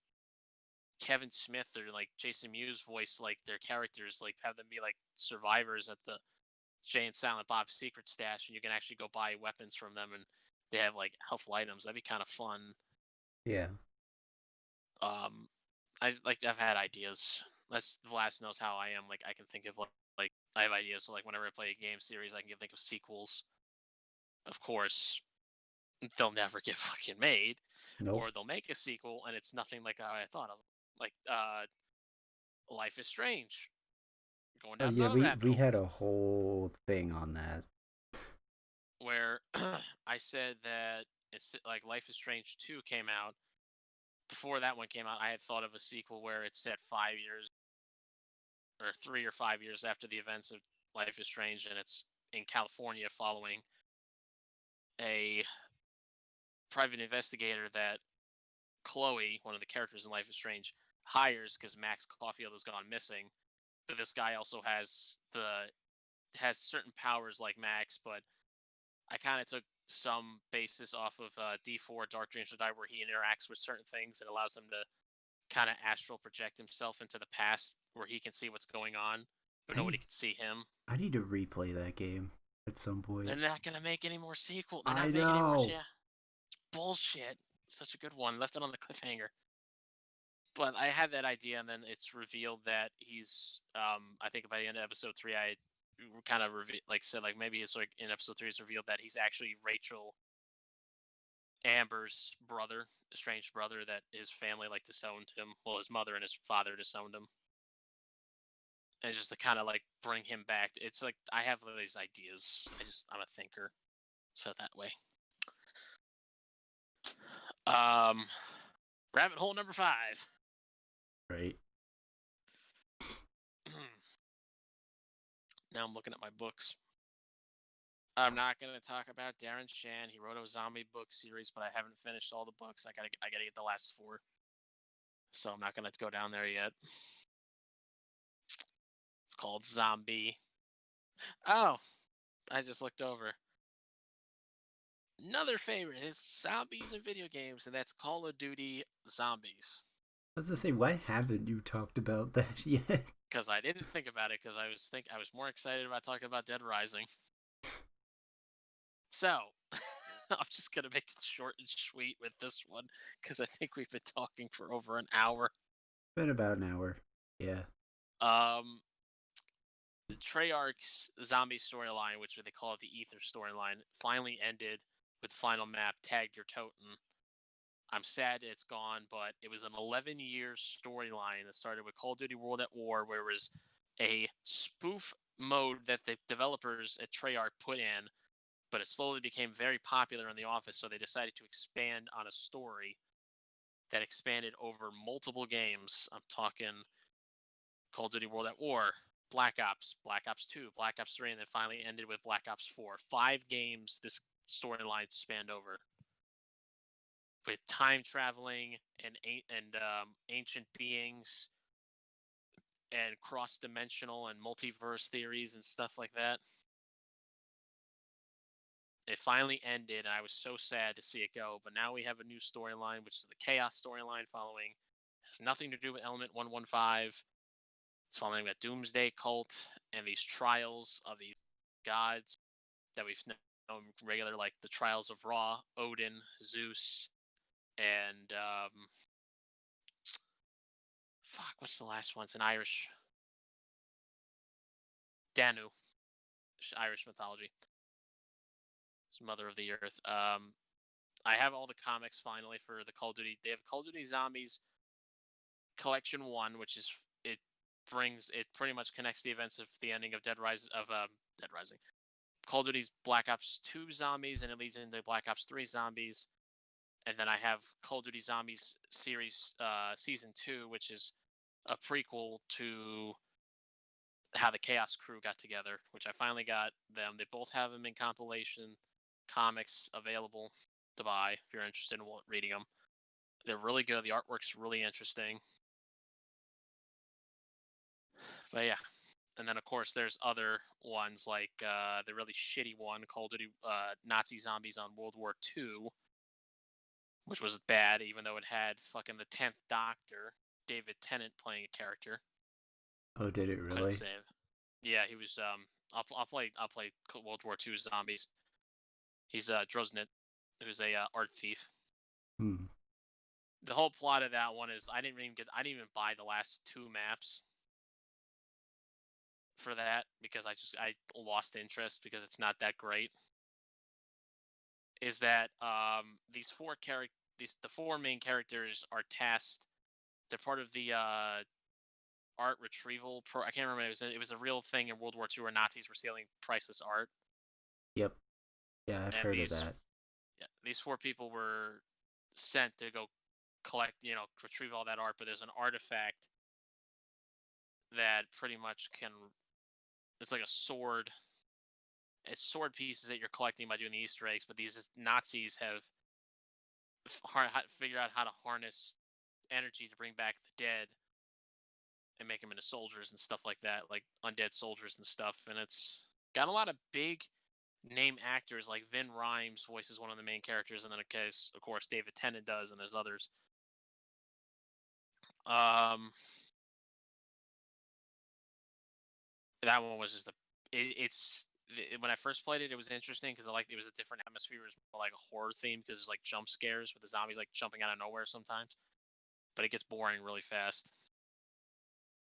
Kevin Smith or like Jason Mewes voice like their characters, like have them be like survivors at the Jay and Silent Bob's secret stash, and you can actually go buy weapons from them, and they have like helpful items. That'd be kind of fun. Yeah. Um, I've had ideas. That's Vlad knows how I am. Like I can think of like I have ideas. So like whenever I play a game series, I can think of sequels. Of course, they'll never get fucking made, Nope. or they'll make a sequel and it's nothing like how I thought. I was like, Life is Strange, going Oh down yeah, another rabbit we hole. had a whole thing on that. Where I said that it's like Life is Strange 2 came out. Before that one came out, I had thought of a sequel where it's set 5 years or 3 or 5 years after the events of Life is Strange, and it's in California following a private investigator that Chloe, one of the characters in Life is Strange, hires because Max Caulfield has gone missing. But this guy also has certain powers like Max, but I kind of took some basis off of D4 Dark Dreams to Die, where he interacts with certain things and allows him to kind of astral project himself into the past, where he can see what's going on, but I need nobody can see him. I need to replay that game at some They're point. not gonna make any more sequel. They're I not making any more. know. Yeah, it's bullshit. Such a good one. Left it on the cliffhanger. But I had that idea, and then it's revealed that he's. I think by the end of episode 3, I kind of like said like maybe it's like in episode 3 it's revealed that he's actually Rachel Amber's brother, estranged brother, that his family like disowned him. Well, his mother and his father disowned him, and just to kind of like bring him back. It's like I have these ideas. I'm a thinker, so that way. Um, Rabbit hole number 5. Right. Now I'm looking at my books. I'm not gonna talk about Darren Shan. He wrote a zombie book series, but I haven't finished all the books. I gotta get the last 4, so I'm not gonna go down there yet. It's called Zombie. Oh, I just looked over. Another favorite is zombies in video games, and that's Call of Duty Zombies. I was gonna say, why haven't you talked about that yet? Because I didn't think about it, because I was more excited about talking about Dead Rising. So I'm just gonna make it short and sweet with this one, because I think we've been talking for over an hour. Been about an hour. Yeah. Um, Treyarch's zombie storyline, which they call it the Ether storyline, finally ended with the final map, Tag Your Totem. I'm sad it's gone, but it was an 11-year storyline that started with Call of Duty World at War, where it was a spoof mode that the developers at Treyarch put in, but it slowly became very popular in the office, so they decided to expand on a story that expanded over multiple games. I'm talking Call of Duty World at War, Black Ops, Black Ops 2, Black Ops 3, and then finally ended with Black Ops 4. 5 games this storyline spanned over, with time traveling and ancient beings and cross-dimensional and multiverse theories and stuff like that. It finally ended, and I was so sad to see it go. But now we have a new storyline, which is the Chaos storyline following. It has nothing to do with Element 115. It's following a Doomsday cult and these trials of these gods that we've known regular, like the trials of Ra, Odin, Zeus, and fuck, what's the last one? It's an Irish Danu, Irish mythology. It's Mother of the Earth. I have all the comics finally for the Call of Duty. They have Call of Duty Zombies Collection 1, which is it brings it pretty much connects the events of the ending of Dead Rising. Call of Duty's Black Ops 2 Zombies, and it leads into Black Ops 3 Zombies. And then I have Call of Duty Zombies series season 2, which is a prequel to how the Chaos Crew got together, which I finally got them. They both have them in compilation comics available to buy if you're interested in reading them. They're really good. The artwork's really interesting. But yeah. And then, of course, there's other ones like the really shitty one, Call of Duty Nazi Zombies on World War II, which was bad, even though it had fucking the 10th Doctor, David Tennant, playing a character. Oh, did it Couldn't really? save. Yeah, he was. I'll play World War II Zombies. He's Drosnit, who's a art thief. Hmm. The whole plot of that one is I didn't even buy the last 2 maps for that, because I lost interest because it's not that great. Is that the 4 main characters are tasked. They're part of the art retrieval I can't remember. It was a real thing in World War II where Nazis were stealing priceless art, Yep. Yeah, I've and heard of that. these 4 people were sent to go collect, retrieve all that art. But there's an artifact that pretty much can. It's like a sword. It's sword pieces that you're collecting by doing the Easter eggs. But these Nazis have figured out how to harness energy to bring back the dead and make them into soldiers and stuff like that, like undead soldiers and stuff. And it's got a lot of big name actors, like Vin Rhames voices one of the main characters, and then of course David Tennant does, and there's others. That one was just when I first played it, it was interesting because it was a different atmosphere. It was more like a horror theme because there's like jump scares with the zombies like jumping out of nowhere sometimes. But it gets boring really fast.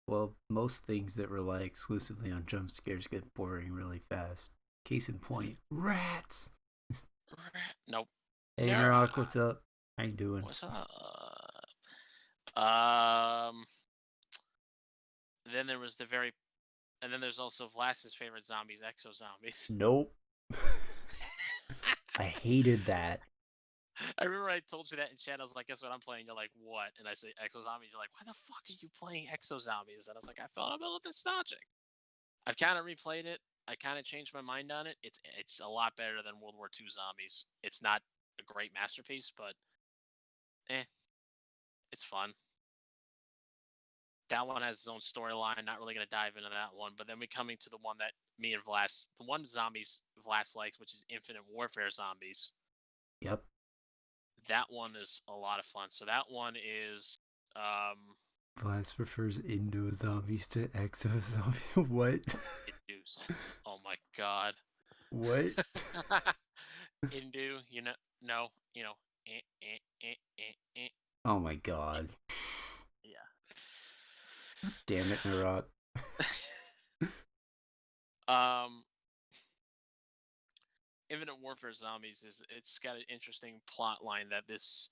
Well, most things that rely exclusively on jump scares get boring really fast. Case in point, rats. Nope. Hey, Narok, what's up? How you doing? What's up? Um. Then there was and then there's also Vlas's favorite zombies, exo zombies. Nope. I hated that. I remember I told you that in chat. I was like, "Guess what I'm playing?" You're like, "What?" And I say, "Exo Zombies." You're like, "Why the fuck are you playing Exo Zombies?" And I was like, "I felt a little nostalgic." I've kind of replayed it. I kind of changed my mind on it. It's a lot better than World War II Zombies. It's not a great masterpiece, but it's fun. That one has its own storyline. Not really going to dive into that one. But then we coming to the one that me and Vlas, the one zombies Vlas likes, which is Infinite Warfare Zombies. Yep. That one is a lot of fun. So that one is Vlad prefers Indo zombies to Exo zombies. What? Induce. Oh my god. What? Indu, no, Oh my god. yeah. Damn it, Narok. um, Infinite Warfare Zombies it's got an interesting plot line that this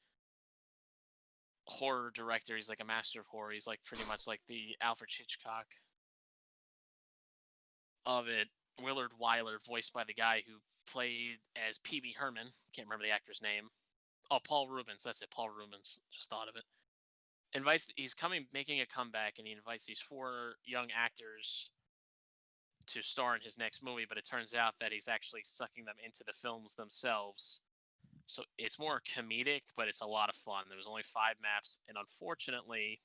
horror director, he's like a master of horror. He's like pretty much like the Alfred Hitchcock of it. Willard Wyler, voiced by the guy who played as Pee-wee Herman. Can't remember the actor's name. Oh, Paul Rubens. That's it. Paul Rubens. Just thought of it. He's making a comeback, and he invites these 4 young actors to star in his next movie, but it turns out that he's actually sucking them into the films themselves. So it's more comedic, but it's a lot of fun. There was only 5 maps, and unfortunately,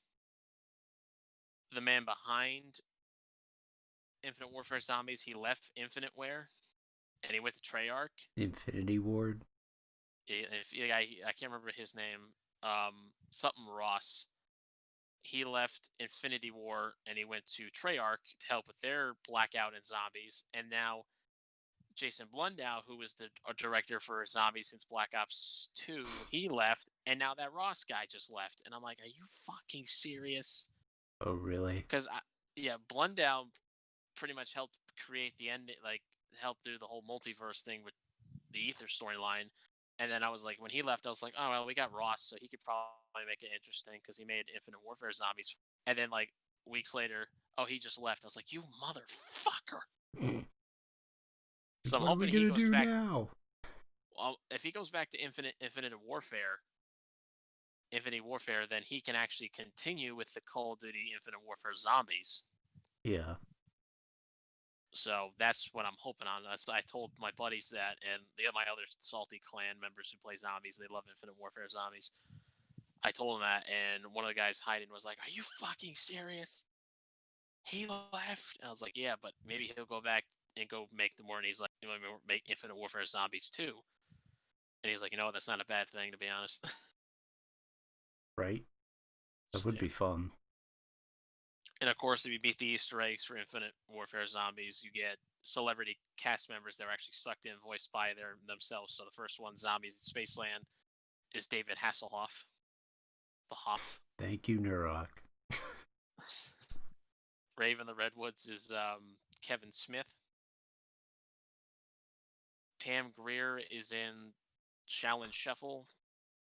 the man behind Infinite Warfare Zombies, he left Infinite Ware, and he went to Treyarch. Infinity Ward. I can't remember his name. Something Ross. He left Infinity War and he went to Treyarch to help with their Blackout and Zombies. And now Jason Blundow, who was the director for Zombies since Black Ops 2, he left. And now that Ross guy just left. And I'm like, are you fucking serious? Oh, really? Because, Blundow pretty much helped create the end, like, helped do the whole multiverse thing with the Ether storyline. And then I was like, when he left, I was like, oh, well, we got Ross, so he could probably make it interesting because he made Infinite Warfare Zombies. And then, like, weeks later, oh, he just left. I was like, you motherfucker. So I'm What are we hoping he gonna goes do back. now? Well, if he goes back to Infinite Warfare, then he can actually continue with the Call of Duty Infinite Warfare Zombies. Yeah. So that's what I'm hoping on. I told my buddies that, and my other Salty Clan members who play zombies, they love Infinite Warfare Zombies. I told them that, and one of the guys hiding was like, "Are you fucking serious? He left?" And I was like, "Yeah, but maybe he'll go back and go make the more." And he's like, "You want me to make Infinite Warfare Zombies too?" And he's like, that's not a bad thing, to be honest." Right? That So, would yeah. be fun. And of course, if you beat the Easter eggs for Infinite Warfare Zombies, you get celebrity cast members that are actually sucked in, voiced by themselves. So the first one, Zombies in Spaceland, is David Hasselhoff, the Hoff. Thank you, Narok. Rave in the Redwoods is Kevin Smith. Pam Grier is in Shaolin Shuffle.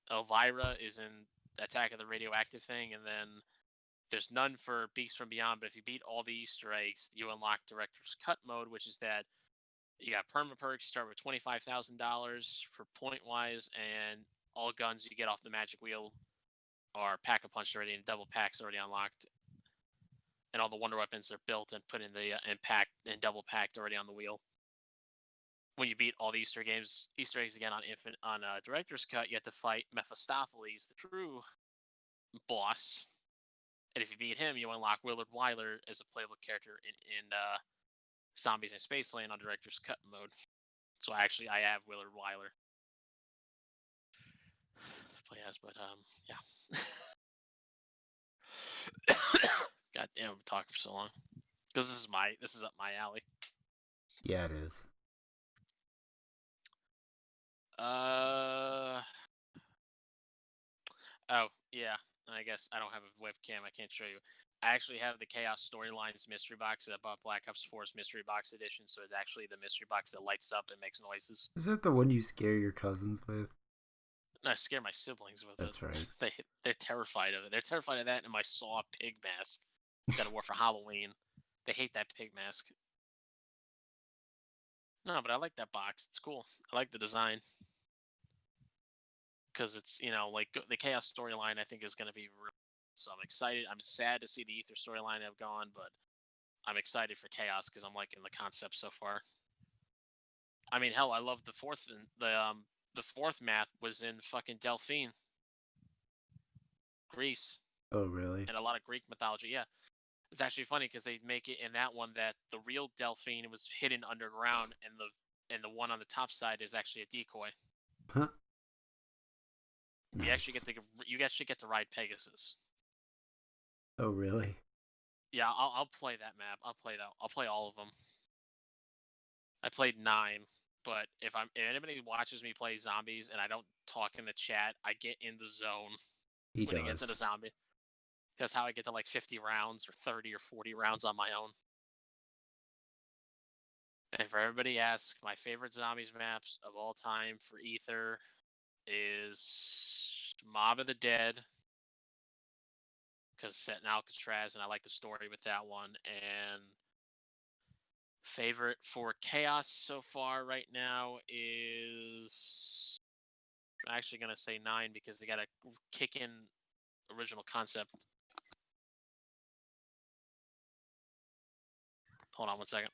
Elvira is in Attack of the Radioactive Thing, and then there's none for Beasts from Beyond. But if you beat all the Easter eggs, you unlock Director's Cut mode, which is that you got perma perks. Start with $25,000 for point wise, and all guns you get off the Magic Wheel are pack a punch already, and double packs already unlocked. And all the wonder weapons are built and put in the and double packed already on the wheel. When you beat all the Easter eggs again on Director's Cut, you have to fight Mephistopheles, the true boss. And if you beat him, you unlock Willard Wyler as a playable character in Zombies in Spaceland on Director's Cut mode. So I have Willard Wyler. Yeah. God damn, I'm talking for so long. Because this is up my alley. Yeah, it is. Oh, yeah. I guess I don't have a webcam. I can't show you. I actually have the Chaos Storylines mystery box that I bought Black Ops 4's mystery box edition. So it's actually the mystery box that lights up and makes noises. Is that the one you scare your cousins with? I scare my siblings with That's it. right. They're terrified of it. They're terrified of that and my Saw pig mask that I wore for Halloween. They hate that pig mask. No, but I like that box. It's cool. I like the design. Because it's, like the Chaos storyline, I think, is going to be real. So I'm excited. I'm sad to see the Ether storyline have gone, but I'm excited for Chaos because I'm liking the concept so far. I mean, hell, I love the fourth map was in fucking Delphine, Greece. Oh, really? and a lot of Greek mythology. Yeah, it's actually funny because they make it in that one that the real Delphine was hidden underground, and the one on the top side is actually a decoy. Huh? You actually get Nice. to you actually get to ride Pegasus. Oh, really? Yeah, I'll play that map. I'll play that. I'll play all of them. I played 9, but if anybody watches me play zombies and I don't talk in the chat, I get in the zone He when it gets into does. zombie. That's how I get to like 50 rounds or 30 or 40 rounds on my own. And for everybody asks, my favorite zombies maps of all time for Ether is Mob of the Dead, because set in Alcatraz, and I like the story with that one. And favorite for Chaos so far right now is, I'm actually gonna say 9 because they got a kick in original concept. Hold on one second.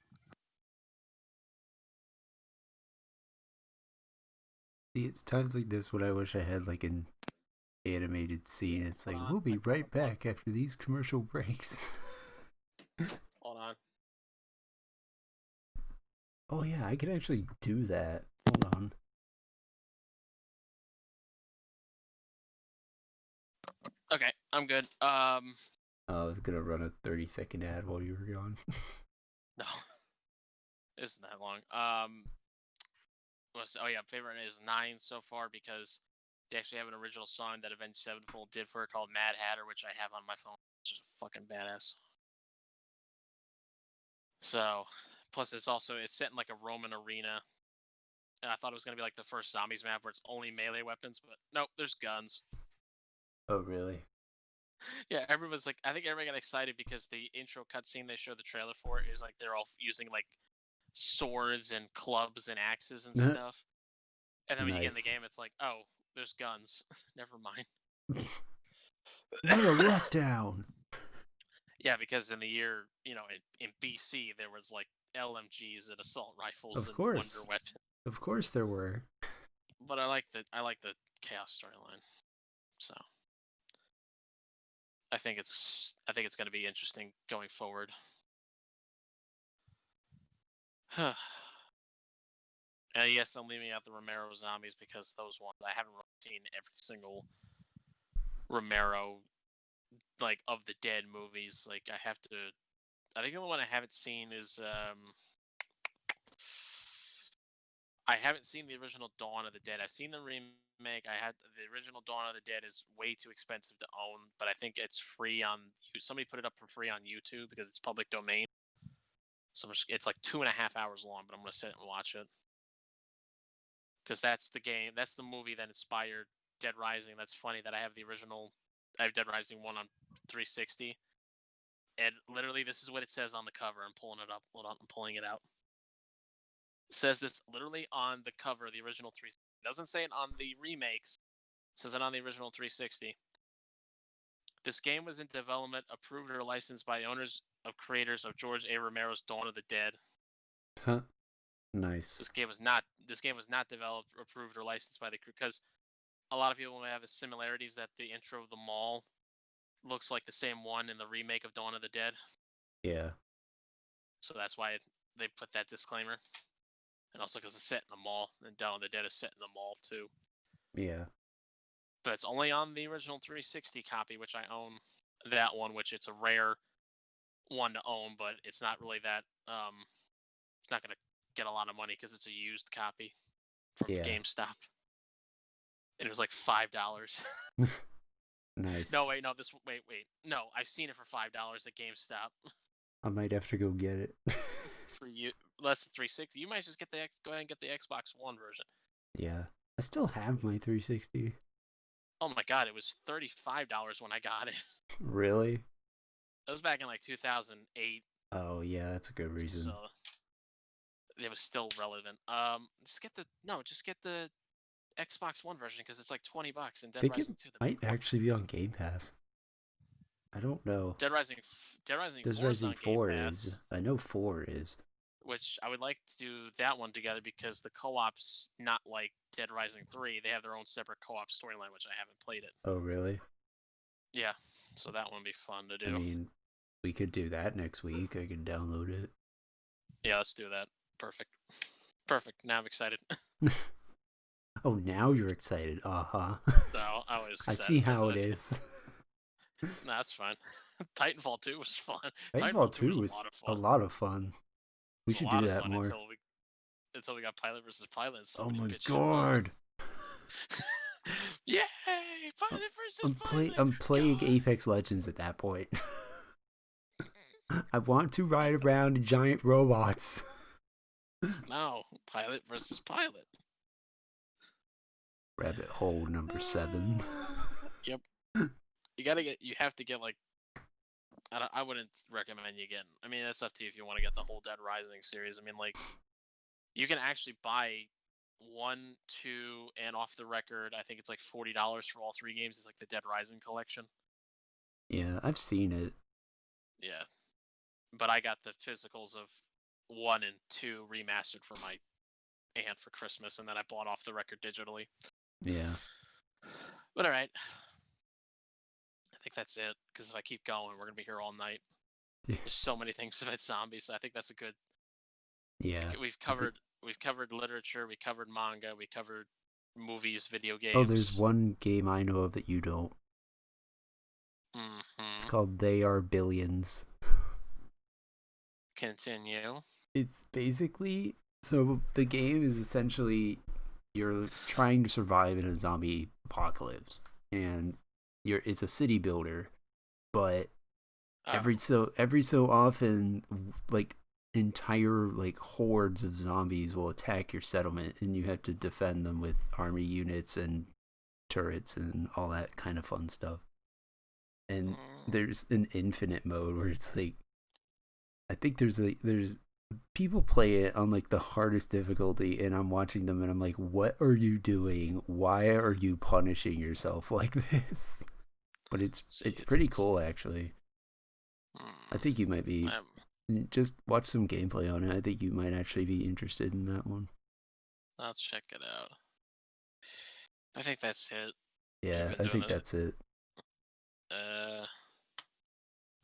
See, it's times like this when I wish I had like an animated scene. It's Hold like, on, we'll my be phone right unplugged. back after these commercial breaks. Hold on. Oh, yeah, I could actually do that. Hold on. Okay, I'm good. I was gonna run a 30-second ad while you were gone. No, it isn't that long. Oh yeah, favorite is 9 so far because they actually have an original song that Avenged Sevenfold did for it called Mad Hatter, which I have on my phone. Which is fucking badass. So, plus it's set in like a Roman arena, and I thought it was gonna be like the first zombies map where it's only melee weapons, but nope, there's guns. Oh, really? Yeah, everyone's like, I think everybody got excited because the intro cutscene they showed the trailer for is like they're all using like swords and clubs and axes and stuff. And then when you get in the Nice. game, it's like, oh, there's guns. Never mind. What a letdown. Yeah, because in the year, in BC, there was like LMGs and assault rifles Of and wonder course. weapons. Of course there were. But I like the chaos storyline. So I think it's going to be interesting going forward. And yes, I'm leaving out the Romero zombies because those ones I haven't really seen every single Romero like of the Dead movies. Like I have to. I think the only one I haven't seen is I haven't seen the original Dawn of the Dead. I've seen the remake. I had the original Dawn of the Dead is way too expensive to own, but I think it's free on. Somebody put it up for free on YouTube because it's public domain. So it's like 2.5 hours long, but I'm gonna sit and watch it because that's the game. That's the movie that inspired Dead Rising. That's funny that I have the original. I have Dead Rising 1 on 360, and literally this is what it says on the cover. I'm pulling it up. Hold on, I'm pulling it out. It says this literally on the cover of the original 3. It doesn't say it on the remakes. It says it on the original 360. This game was in development, approved or licensed by the owners of creators of George A. Romero's Dawn of the Dead. Huh. Nice. This game was not developed, approved, or licensed by the crew because a lot of people may have the similarities that the intro of the mall looks like the same one in the remake of Dawn of the Dead. Yeah. So that's why they put that disclaimer. And also because it's set in the mall, and Dawn of the Dead is set in the mall too. Yeah. But it's only on the original 360 copy, which I own that one, which it's a rare one to own, but it's not really that. It's not gonna get a lot of money because it's a used copy from Yeah. GameStop, and it was like $5. No, Nice. wait, no, wait, no, I've seen it for $5 at GameStop I might have to go get it. for you. Less than 360. You might just go ahead and get the Xbox One version. Yeah. I still have my 360. Oh my god, it was $35 when I got it. Really? It was back in like 2008, Oh, yeah, that's a good so reason. it was still relevant. Just get the Xbox One version because it's like $20 in I Dead think it Rising 2. might actually be on Game Pass. I don't know. Dead Rising Does 4 is Rising on Game 4 is. Pass, I know 4 is. which I would like to do that one together because the co-op's not like Dead Rising 3. They have their own separate co-op storyline, which I haven't played it. Oh, really? Yeah, so that one would be fun to I do. mean, we could do that next week. I can download it. Yeah, let's do that. Perfect. Perfect. Now I'm excited. Oh, now you're excited. Uh huh. No, I was I excited see because how it that's is. no, that's fine. Titanfall 2 was fun. Titanfall Titanfall 2 was 2 a is lot of a fun. lot of fun. We It was a should lot do of that fun more. until we got Pilot versus Pilot and Oh somebody my bitched about it. god. Yay! Pilot versus Pilot! I'm playing God! Apex Legends at that point. I want to ride around giant robots. No, Pilot versus Pilot. Rabbit hole number 7. Yep. You have to get like, I wouldn't recommend you getting, I mean, that's up to you if you want to get the whole Dead Rising series. I mean, like, you can actually buy 1, 2, and off the record, I think it's like $40 for all 3 games. It's like the Dead Rising collection. Yeah, I've seen it. Yeah. But I got the physicals of 1 and 2 remastered for my aunt for Christmas, and then I bought off the record digitally. Yeah. But alright. I think that's it, because if I keep going, we're going to be here all night. There's so many things about zombies, so I think that's a good. Yeah. We've I think. covered we've covered literature, we covered manga, we covered movies, video Oh, there's games. one game I know of that you don't. It's Mm-hmm. called They Are Billions. Continue. It's basically, so the game is essentially you're trying to survive in a zombie apocalypse, and it's a city builder, but Oh. every so often, like entire like hordes of zombies will attack your settlement, and you have to defend them with army units and turrets and all that kind of fun stuff. And Mm. there's an infinite mode where it's like, I think there's people play it on like the hardest difficulty, and I'm watching them and I'm like, what are you doing? Why are you punishing yourself like this? But See, it's pretty cool actually. I think you might be, um, just watch some gameplay on it. I think you might actually be interested in that one. I'll check it out. I think that's it. We've Yeah, been I doing think the that's it.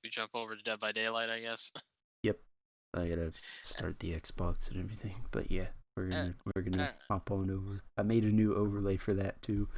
we jump over to Dead by Daylight, I guess. Yep. I gotta start the Xbox and everything. But yeah, we're Uh, gonna uh, hop on over. I made a new overlay for that too.